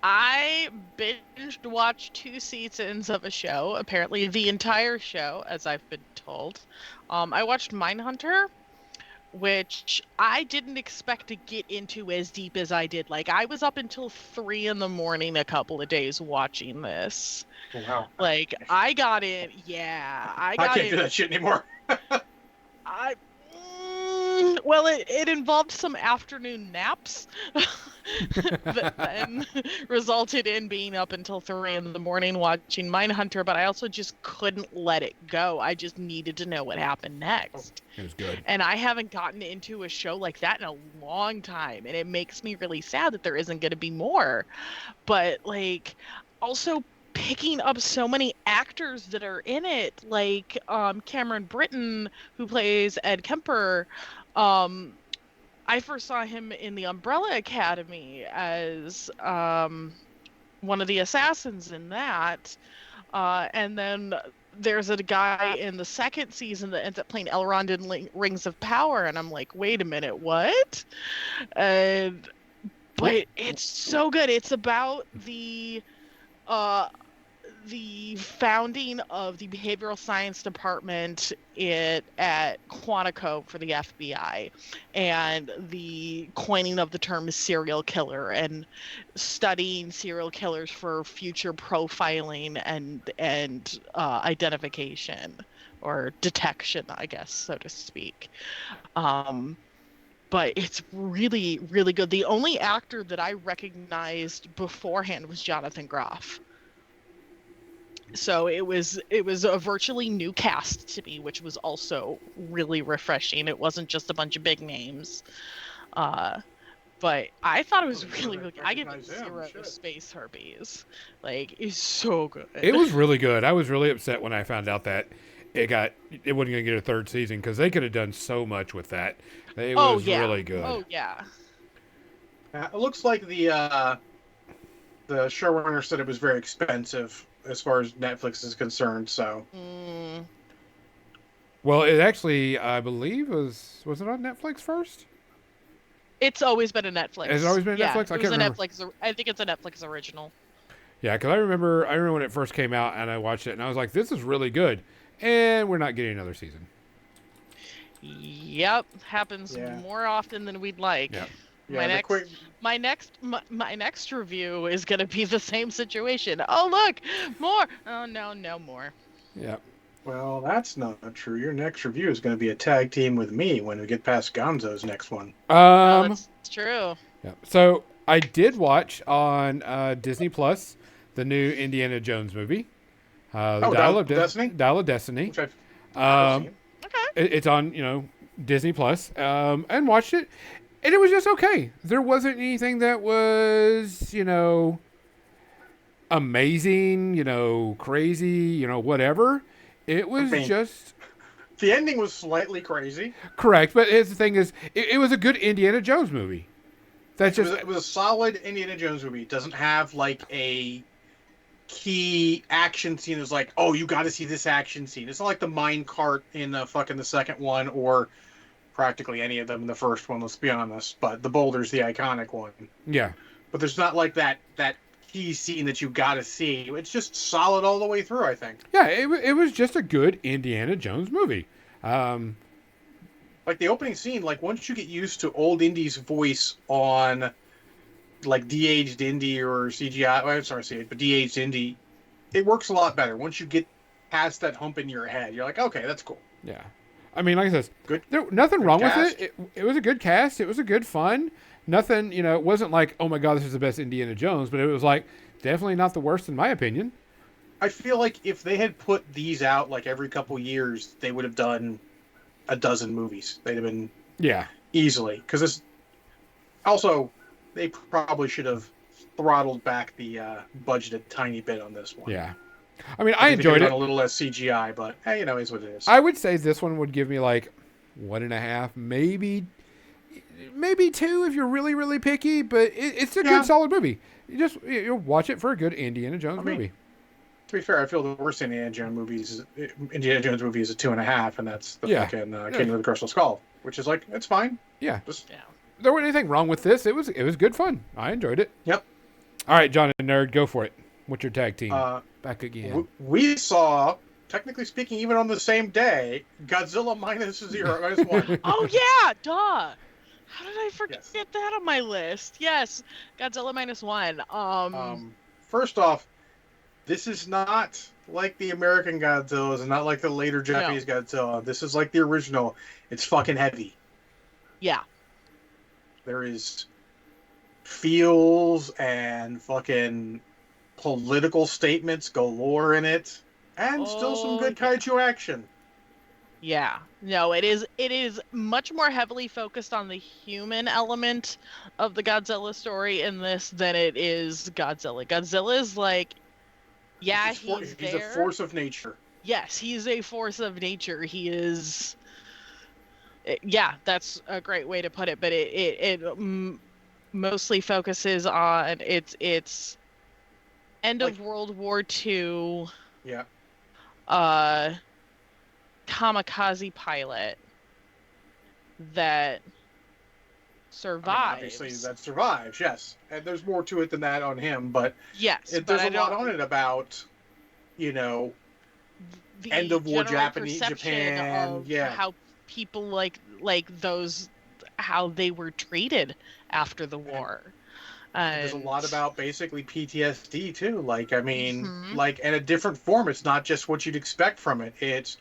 Speaker 3: I binged watched 2 seasons of a show, apparently the entire show, as I've been told. I watched Mindhunter, which I didn't expect to get into as deep as I did. Like, I was up until 3 a.m. a couple of days watching this.
Speaker 2: Oh, wow.
Speaker 3: Like, I got in. Yeah, I
Speaker 2: can't do that shit anymore.
Speaker 3: Well, it involved some afternoon naps that then resulted in being up until 3 a.m. watching Mindhunter, but I also just couldn't let it go. I just needed to know what happened next.
Speaker 1: It was good.
Speaker 3: And I haven't gotten into a show like that in a long time, and it makes me really sad that there isn't going to be more. But, like, also picking up so many actors that are in it, like Cameron Britton, who plays Ed Kemper. I first saw him in the Umbrella Academy as one of the assassins in that. And then there's a guy in the second season that ends up playing Elrond in Rings of Power. And I'm like, wait a minute, what? But it's so good. It's about the the founding of the behavioral science department at Quantico for the FBI, and the coining of the term serial killer, and studying serial killers for future profiling and identification or detection, I guess, so to speak. But it's really, really good. The only actor that I recognized beforehand was Jonathan Groff. So it was a virtually new cast to me, which was also really refreshing. It wasn't just a bunch of big names. But I thought it was really, really good. I give it 0 space herpes. Like, it's so good.
Speaker 1: It was really good. I was really upset when I found out that it wasn't going to get a third season, because they could have done so much with that. It was really good.
Speaker 3: Oh, yeah.
Speaker 2: It looks like the showrunner said it was very expensive as far as Netflix is concerned, so.
Speaker 1: Well, it actually, I believe, was it on Netflix first?
Speaker 3: It's always been a Netflix.
Speaker 1: Has it always been a Netflix?
Speaker 3: I can't remember. I think it's a Netflix original.
Speaker 1: Yeah, because I remember when it first came out, and I watched it, and I was like, this is really good. And we're not getting another season.
Speaker 3: Yep, happens more often than we'd like.
Speaker 1: Yep.
Speaker 3: My next review is going to be the same situation. Oh, look, more. Oh, no more.
Speaker 1: Yeah.
Speaker 2: Well, that's not true. Your next review is going to be a tag team with me when we get past Gonzo's next one.
Speaker 3: That's true.
Speaker 1: Yeah. So I did watch on Disney Plus the new Indiana Jones movie.
Speaker 2: Dial of Destiny.
Speaker 1: Dial of Destiny.
Speaker 2: Which I've
Speaker 3: Okay.
Speaker 1: It's on Disney Plus, and watched it, and it was just okay. There wasn't anything that was amazing, crazy, whatever. It was just...
Speaker 2: The ending was slightly crazy.
Speaker 1: Correct, but the thing is, it was a good Indiana Jones movie. It
Speaker 2: was a solid Indiana Jones movie. It doesn't have like a key action scene that's like, oh, you got to see this action scene. It's not like the mine cart in the second one, or practically any of them in the first one, let's be honest. But the boulder's the iconic one.
Speaker 1: Yeah.
Speaker 2: But there's not like that key scene that you got to see. It's just solid all the way through, I think.
Speaker 1: Yeah, it was just a good Indiana Jones movie.
Speaker 2: Like the opening scene, like once you get used to old Indy's voice on like de-aged Indy or CGI, well, I'm sorry, but de-aged Indy, it works a lot better. Once you get past that hump in your head, you're like, okay, that's cool.
Speaker 1: Yeah. I mean, like I said,
Speaker 2: good.
Speaker 1: Nothing wrong with it. It was a good cast. It was a good fun. Nothing, it wasn't like, oh my God, this is the best Indiana Jones, but it was like definitely not the worst in my opinion.
Speaker 2: I feel like if they had put these out like every couple years, they would have done a dozen movies. They'd have been easily, because this also they probably should have throttled back the budget a tiny bit on this one.
Speaker 1: Yeah, I mean, I enjoyed it.
Speaker 2: A little less CGI, but hey, is what it is.
Speaker 1: I would say this one would give me like 1.5, maybe 2 if you're really, really picky, but it's a good, solid movie. You watch it for a good Indiana Jones movie.
Speaker 2: To be fair, I feel the worst Indiana Jones movie is a 2.5, and that's the fucking Kingdom of the Crystal Skull, which is like, it's fine.
Speaker 1: Yeah. There wasn't anything wrong with this. It was good fun. I enjoyed it.
Speaker 2: Yep.
Speaker 1: All right, John and Nerd, go for it. What's your tag team? Back again.
Speaker 2: We saw, technically speaking, even on the same day, Godzilla -1.
Speaker 3: Oh yeah, duh. How did I forget that on my list? Yes, Godzilla -1.
Speaker 2: First off, this is not like the American Godzilla. It's not like the later Japanese Godzilla. This is like the original. It's fucking heavy.
Speaker 3: Yeah.
Speaker 2: There is feels and fucking political statements galore in it, and still some good kaiju action.
Speaker 3: Yeah. No, it is much more heavily focused on the human element of the Godzilla story in this than it is Godzilla. Godzilla is like, he's there.
Speaker 2: He's a force of nature.
Speaker 3: Yes, he's a force of nature. He is... Yeah, that's a great way to put it, but it mostly focuses on its end of World War II.
Speaker 2: Yeah.
Speaker 3: Kamikaze pilot that survives.
Speaker 2: Obviously, that survives. Yes, and there's more to it than that on him, but
Speaker 3: yes,
Speaker 2: there's a lot on it about you know,
Speaker 3: The
Speaker 2: end of war
Speaker 3: general
Speaker 2: Japanese
Speaker 3: perception
Speaker 2: Japan.
Speaker 3: of
Speaker 2: Yeah,
Speaker 3: how people like those, how they were treated after the
Speaker 2: and
Speaker 3: war.
Speaker 2: there's a
Speaker 3: And
Speaker 2: lot about basically PTSD too. Like, I mean,
Speaker 3: mhm,
Speaker 2: like in a different form. It's not just what you'd expect from it. It's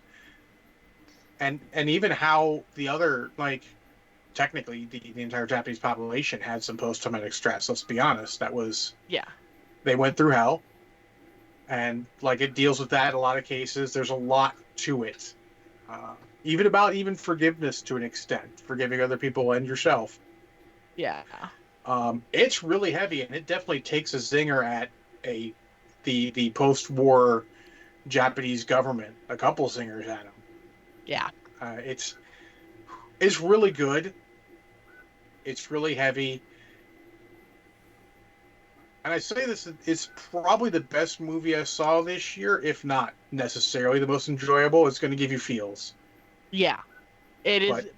Speaker 2: and even how the other, like, technically the entire Japanese population had some post traumatic stress. Let's be honest. That was,
Speaker 3: yeah,
Speaker 2: they went through hell, and like it deals with that in a lot of cases. There's a lot to it. Even about even forgiveness to an extent, forgiving other people and yourself.
Speaker 3: yeah,
Speaker 2: It's really heavy, and it definitely takes a zinger at a the post-war Japanese government. A couple zingers at them.
Speaker 3: yeah,
Speaker 2: It's really good. It's really heavy, and I say this: it's probably the best movie I saw this year, if not necessarily the most enjoyable. It's going to give you feels,
Speaker 3: yeah. It is.
Speaker 2: but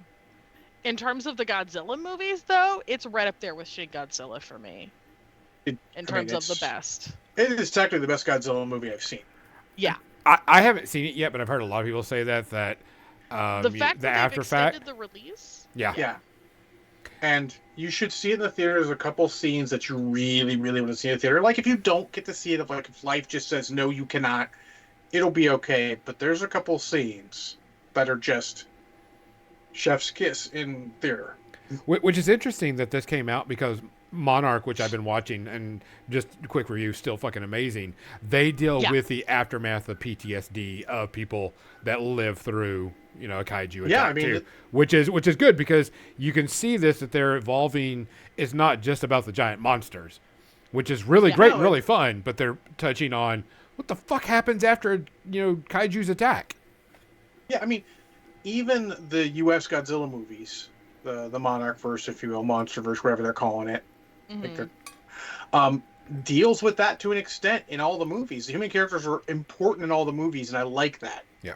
Speaker 3: In terms of the Godzilla movies, though, it's right up there with Shin Godzilla for me. In
Speaker 2: I mean,
Speaker 3: terms of the best.
Speaker 2: it is technically the best Godzilla movie I've seen.
Speaker 3: Yeah.
Speaker 1: I haven't seen it yet, but I've heard a lot of people say that
Speaker 3: The fact
Speaker 1: the
Speaker 3: that
Speaker 1: after
Speaker 3: they've extended
Speaker 1: fact.
Speaker 3: the release.
Speaker 1: Yeah.
Speaker 2: Yeah. And you should see it in the theater. There's a couple scenes that you really, really want to see in the theater. Like, if you don't get to see it, if life just says, no, you cannot, it'll be okay. But there's a couple scenes that are just chef's kiss in theater.
Speaker 1: Which is interesting that this came out because Monarch, which I've been watching, and just a quick review, still fucking amazing. They deal
Speaker 3: Yeah.
Speaker 1: with the aftermath of PTSD of people that live through, a kaiju attack
Speaker 2: Yeah, I mean,
Speaker 1: too, which is good because you can see this that they're evolving. It's not just about the giant monsters, which is really
Speaker 3: Yeah.
Speaker 1: great
Speaker 2: No,
Speaker 1: and really fun, but they're touching on what the fuck happens after kaiju's attack.
Speaker 2: Yeah, I mean, even the U.S. Godzilla movies, the Monarch verse, if you will, Monsterverse, whatever they're calling it,
Speaker 3: Mhm.
Speaker 2: um, deals with that to an extent in all the movies. The human characters are important in all the movies, and I like that.
Speaker 1: Yeah.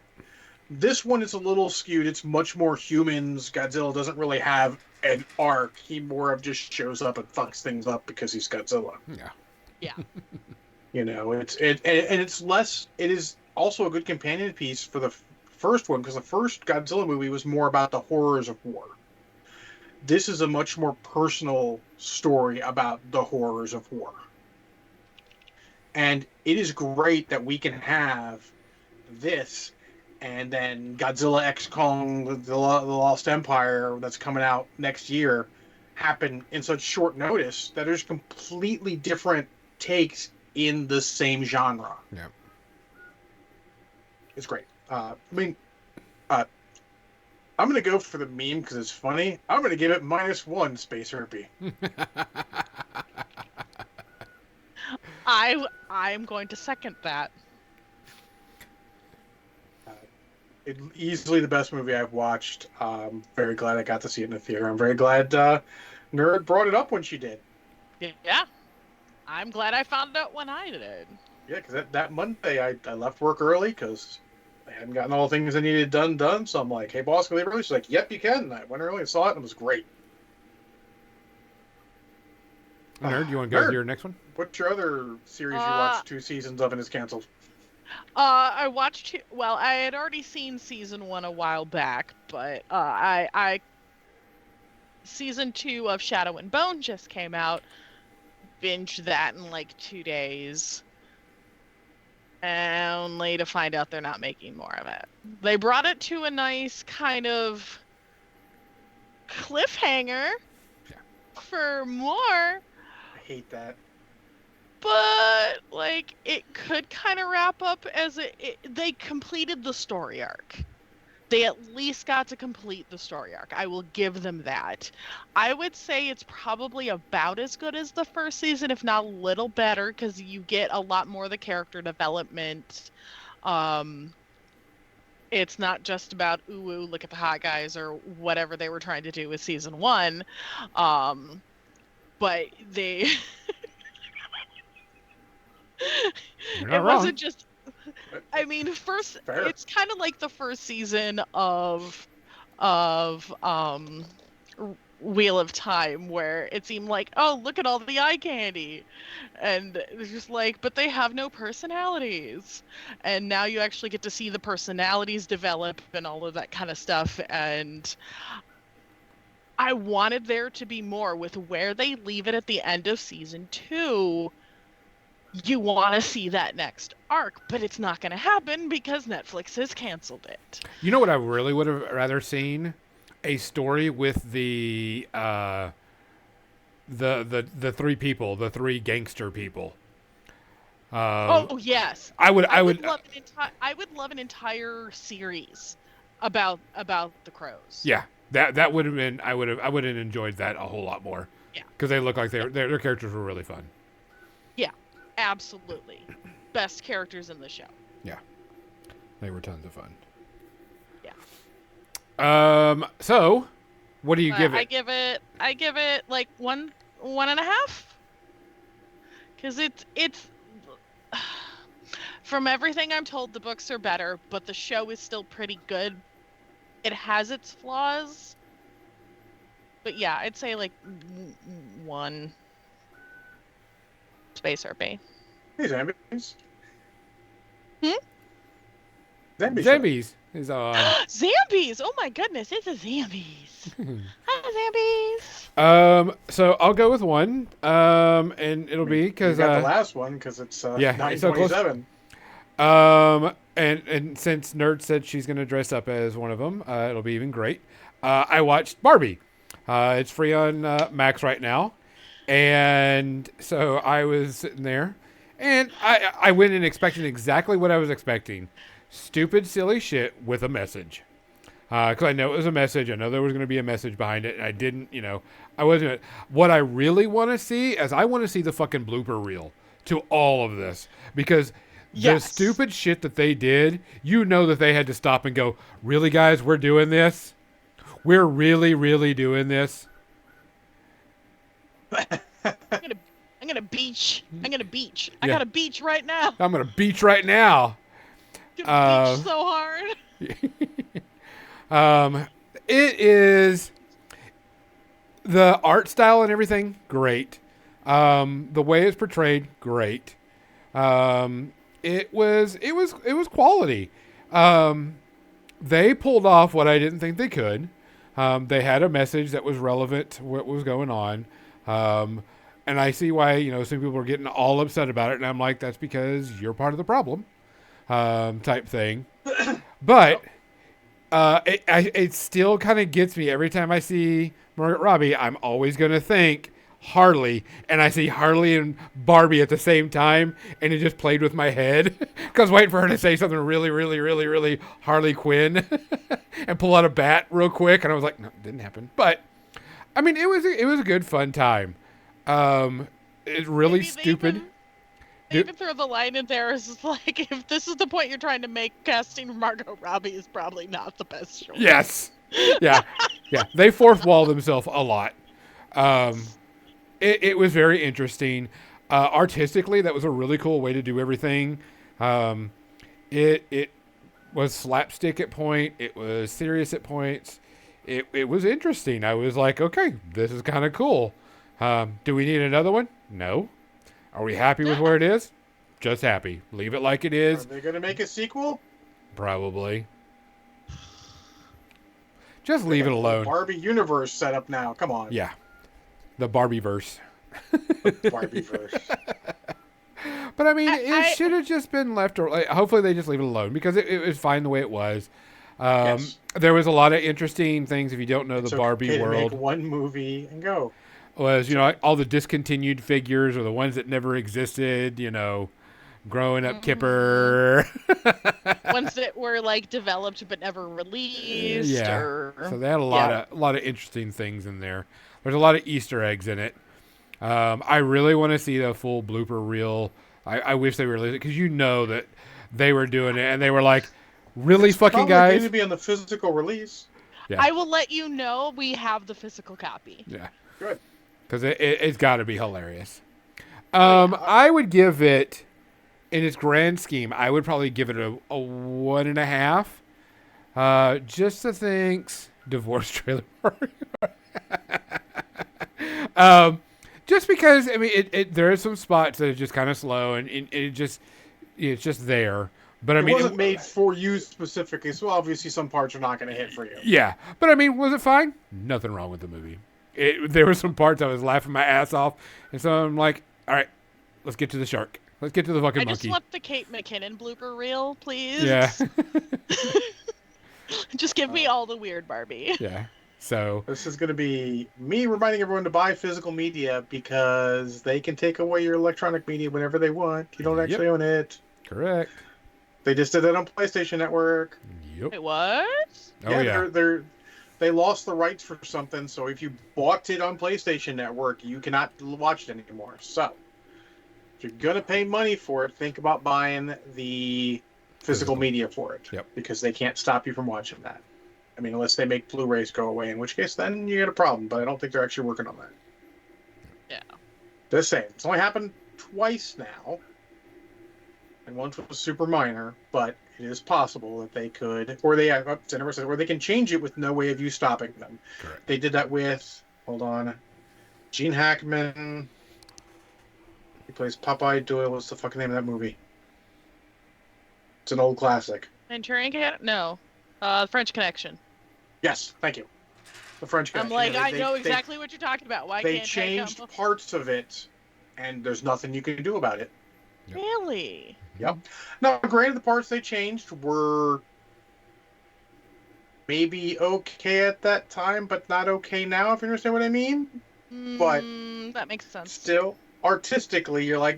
Speaker 2: This one is a little skewed. It's much more humans. Godzilla doesn't really have an arc. He more of just shows up and fucks things up because he's Godzilla.
Speaker 1: Yeah.
Speaker 3: Yeah.
Speaker 2: It's less. It is also a good companion piece for the first one, because the first Godzilla movie was more about the horrors of war. This is a much more personal story about the horrors of war. And it is great that we can have this and then Godzilla X Kong, the Lost Empire, that's coming out next year, happen in such short notice that there's completely different takes in the same genre.
Speaker 1: Yeah.
Speaker 2: It's great. I'm going to go for the meme because it's funny. I'm going to give it -1 Space Herpy.
Speaker 3: I'm going to second that.
Speaker 2: Easily the best movie I've watched. Very glad I got to see it in the theater. I'm very glad Nerd brought it up when she did.
Speaker 3: Yeah. I'm glad I found out when I did.
Speaker 2: Yeah, because that Monday I left work early because I hadn't gotten all the things I needed done. So I'm like, hey, boss, can we leave early? She's like, yep, you can. And I went early and saw it, and it was great.
Speaker 1: Nerd, you want to go
Speaker 2: Nerd.
Speaker 1: to your next one?
Speaker 2: What's your other series you watched 2 seasons of and is canceled?
Speaker 3: I watched. Well, I had already seen season 1 a while back, but I season 2 of Shadow and Bone just came out. Binged that in like 2 days, only to find out they're not making more of it. They brought it to a nice kind of cliffhanger for more.
Speaker 2: I hate that.
Speaker 3: But like it could kind of wrap up as they completed the story arc. They at least got to complete the story arc. I will give them that. I would say it's probably about as good as the first season, if not a little better, because you get a lot more of the character development. It's not just about ooh, look at the hot guys or whatever they were trying to do with season 1. But they
Speaker 1: You're
Speaker 3: it
Speaker 1: not wrong.
Speaker 3: wasn't just, I mean,
Speaker 2: Fair.
Speaker 3: it's kind of like the first season of Wheel of Time, where it seemed like, oh, look at all the eye candy, and it's just like, but they have no personalities. And now you actually get to see the personalities develop and all of that kind of stuff. And I wanted there to be more. With where they leave it at the end of season 2, you want to see that next arc, but it's not going to happen because Netflix has canceled it.
Speaker 1: You know what I really would have rather seen? A story with the three people, the three gangster people.
Speaker 3: Oh yes,
Speaker 1: I would
Speaker 3: love an entire series about the crows.
Speaker 1: Yeah, that would have been. I would have enjoyed that a whole lot more.
Speaker 3: Yeah,
Speaker 1: because they look like their characters were really fun.
Speaker 3: Yeah, absolutely, best characters in the show.
Speaker 1: Yeah, they were tons of fun.
Speaker 3: Yeah.
Speaker 1: So, what do you give it?
Speaker 3: I give it like 1.5. Because it's from everything I'm told, the books are better, but the show is still pretty good. It has its flaws, but yeah, I'd say like 1. Space Harpy.
Speaker 2: Hey, Zambies.
Speaker 1: Zambies is on.
Speaker 3: Zambies! Oh my goodness, it's a Zambies. Hi, Zambies.
Speaker 1: So I'll go with 1. And it'll be because
Speaker 2: got the last one because it's 927.
Speaker 1: And since Nerd said she's gonna dress up as one of them, it'll be even great. I watched Barbie. It's free on Max right now, and so I was sitting there, and I went in expecting exactly what I was expecting. Stupid, silly shit with a message. Because I know it was a message. I know there was going to be a message behind it. And I didn't, I wasn't. What I really want to see is I want to see the fucking blooper reel to all of this. Because the stupid shit that they did, that they had to stop and go, really, guys, we're doing this? We're really, really doing this?
Speaker 3: I'm gonna beach. I got a beach right now.
Speaker 1: I'm going to beach right now.
Speaker 3: Beach so hard.
Speaker 1: It is the art style and everything great. The way it's portrayed great. It was quality. They pulled off what I didn't think they could. They had a message that was relevant to what was going on. And I see why, some people are getting all upset about it. And I'm like, that's because you're part of the problem. Type thing. But it still kind of gets me every time I see Margaret Robbie. I'm always going to think Harley, and I see Harley and Barbie at the same time, and it just played with my head because waiting for her to say something really, really, really, really Harley Quinn and pull out a bat real quick, and I was like, no, it didn't happen. But I mean, it was a good fun time. It's really stupid.
Speaker 3: They even throw the line in there is like, if this is the point you're trying to make, casting Margot Robbie is probably not the best choice.
Speaker 1: Yes. Yeah. Yeah. They fourth wall themselves a lot. It was very interesting. Artistically, that was a really cool way to do everything. It was slapstick at point. It was serious at points. It was interesting. I was like, okay, this is kind of cool. Do we need another one? No. Are we happy with where it is? Just happy. Leave it like it is.
Speaker 2: Are they going to make a sequel?
Speaker 1: Probably. Just leave it alone.
Speaker 2: Barbie universe set up now. Come on.
Speaker 1: Yeah. The Barbie-verse.
Speaker 2: Barbie-verse.
Speaker 1: But I mean, it should have just been left. Hopefully they just leave it alone because it was fine the way it was.
Speaker 2: Yes.
Speaker 1: There was a lot of interesting things if you don't know the Barbie world.
Speaker 2: Make one movie and go.
Speaker 1: Was, all the discontinued figures or the ones that never existed, growing up Kipper.
Speaker 3: Ones that were like developed but never released.
Speaker 1: Yeah. So they had a lot of interesting things in there. There's a lot of Easter eggs in it. I really want to see the full blooper reel. I wish they released it because that they were doing it and they were like, really,
Speaker 2: it's
Speaker 1: fucking guys?
Speaker 2: It's going to be on the physical release.
Speaker 3: Yeah. I will let you know we have the physical copy.
Speaker 1: Yeah.
Speaker 2: Good.
Speaker 1: Because it's got to be hilarious. I would give it, in its grand scheme, I would probably give it a 1.5. Just the thanks, Divorce Trailer Park. Just because I mean, there are some spots that are just kind of slow, and it's just there. But I
Speaker 2: It
Speaker 1: mean,
Speaker 2: wasn't made for you specifically, so obviously some parts are not going to hit for you.
Speaker 1: yeah. But I mean, was it fine? Nothing wrong with the movie. There were some parts I was laughing my ass off, and so I'm like, all right, let's get to the shark. Let's get to the fucking
Speaker 3: I
Speaker 1: monkey.
Speaker 3: just want the Kate McKinnon blooper reel, please.
Speaker 1: Yeah.
Speaker 3: Just give me all the weird Barbie.
Speaker 1: Yeah. So
Speaker 2: This is going to be me reminding everyone to buy physical media because they can take away your electronic media whenever they want. You don't actually own it.
Speaker 1: correct.
Speaker 2: They just did that on PlayStation Network.
Speaker 1: Yep.
Speaker 3: Wait, what?
Speaker 1: Oh yeah.
Speaker 2: They lost the rights for something, so if you bought it on PlayStation Network, you cannot watch it anymore. So, if you're going to pay money for it, think about buying the physical media for it.
Speaker 1: Yep.
Speaker 2: Because they can't stop you from watching that. I mean, unless they make Blu-rays go away, in which case then you get a problem, but I don't think they're actually working on that.
Speaker 3: Yeah.
Speaker 2: Just saying. It's only happened twice now. And once was super minor, but it is possible that they could, or they can change it with no way of you stopping them.
Speaker 1: Correct.
Speaker 2: They did that with, hold on, Gene Hackman. He plays Popeye Doyle. What's the fucking name of that movie? It's an old classic.
Speaker 3: Manchurian Cat? No. French Connection.
Speaker 2: Yes, thank you. The French guy.
Speaker 3: I'm like, I know exactly what you're talking about. Why
Speaker 2: They
Speaker 3: can't
Speaker 2: changed
Speaker 3: I come?
Speaker 2: parts of it, and there's nothing you can do about it.
Speaker 3: Really?
Speaker 2: Yep. Now, granted, the parts they changed were maybe okay at that time, but not okay now, if you understand what I mean. But
Speaker 3: that makes sense.
Speaker 2: Still, artistically, you're like,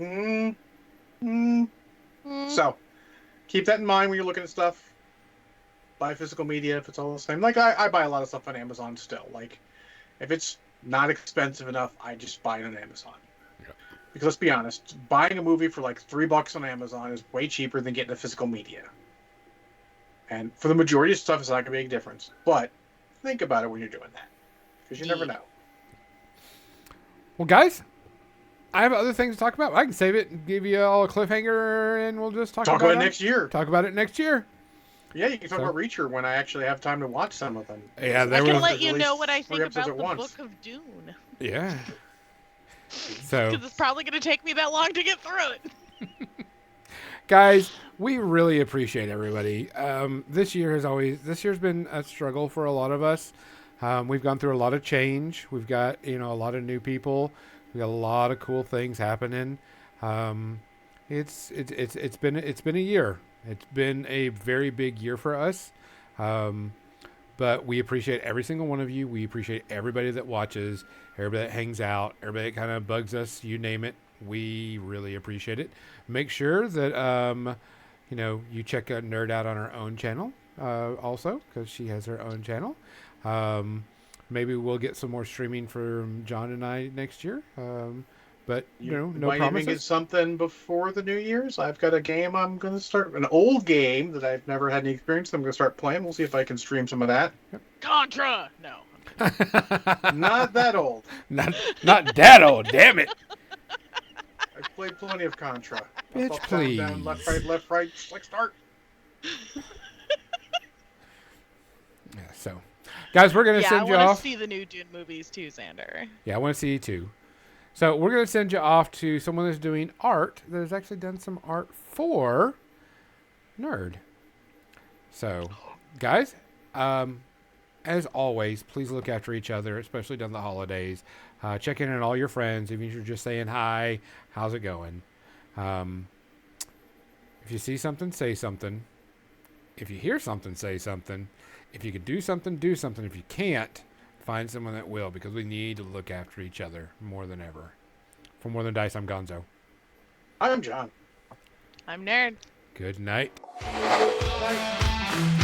Speaker 2: So, keep that in mind when you're looking at stuff. Buy physical media if it's all the same. Like, I buy a lot of stuff on Amazon still. Like, if it's not expensive enough, I just buy it on Amazon.
Speaker 1: Yeah.
Speaker 2: Because let's be honest, buying a movie for like $3 on Amazon is way cheaper than getting the physical media. And for the majority of stuff, it's not going to make a difference. But think about it when you're doing that. Because you never know.
Speaker 1: Well, guys, I have other things to talk about. I can save it and give you all a cliffhanger, and we'll just talk about
Speaker 2: it next year.
Speaker 1: Talk about it next year.
Speaker 2: Yeah, you can talk about Reacher when I actually have time to watch some of them.
Speaker 1: Yeah,
Speaker 3: I can let you know what I think about the Book of Dune.
Speaker 1: Yeah. So,
Speaker 3: because it's probably going to take me that long to get through it.
Speaker 1: Guys, we really appreciate everybody. This year's been a struggle for a lot of us. We've gone through a lot of change. We've got, a lot of new people. We got a lot of cool things happening. It's been a year. It's been a very big year for us. But we appreciate every single one of you. We appreciate everybody that watches, everybody that hangs out, everybody that kind of bugs us, you name it. We really appreciate it. Make sure that, you check out Nerd out on our own channel also, because she has her own channel. Maybe we'll get some more streaming from John and I next year. But, no
Speaker 2: might
Speaker 1: promises.
Speaker 2: Even get something before the New Year's. I've got a game I'm going to start, an old game that I've never had any experience. I'm going to start playing. We'll see if I can stream some of that.
Speaker 3: Contra! No.
Speaker 2: Not that old.
Speaker 1: Not that old, damn it.
Speaker 2: I've played plenty of Contra.
Speaker 1: Bitch,
Speaker 2: Up,
Speaker 1: please.
Speaker 2: down, left, right, select start.
Speaker 1: Yeah, so, guys, we're going to send you
Speaker 3: off. I want
Speaker 1: off.
Speaker 3: to see the new Dune movies too, Xander.
Speaker 1: Yeah, I want to see you too. So we're going to send you off to someone that's doing art that has actually done some art for Nerd. So, guys, as always, please look after each other, especially during the holidays. Check in on all your friends. Even if you're just saying hi, how's it going? If you see something, say something. If you hear something, say something. If you can do something, do something. If you can't, find someone that will, because we need to look after each other more than ever. For More Than Dice, I'm Gonzo.
Speaker 2: I'm John.
Speaker 3: I'm Nerd.
Speaker 1: Good night.
Speaker 2: Bye.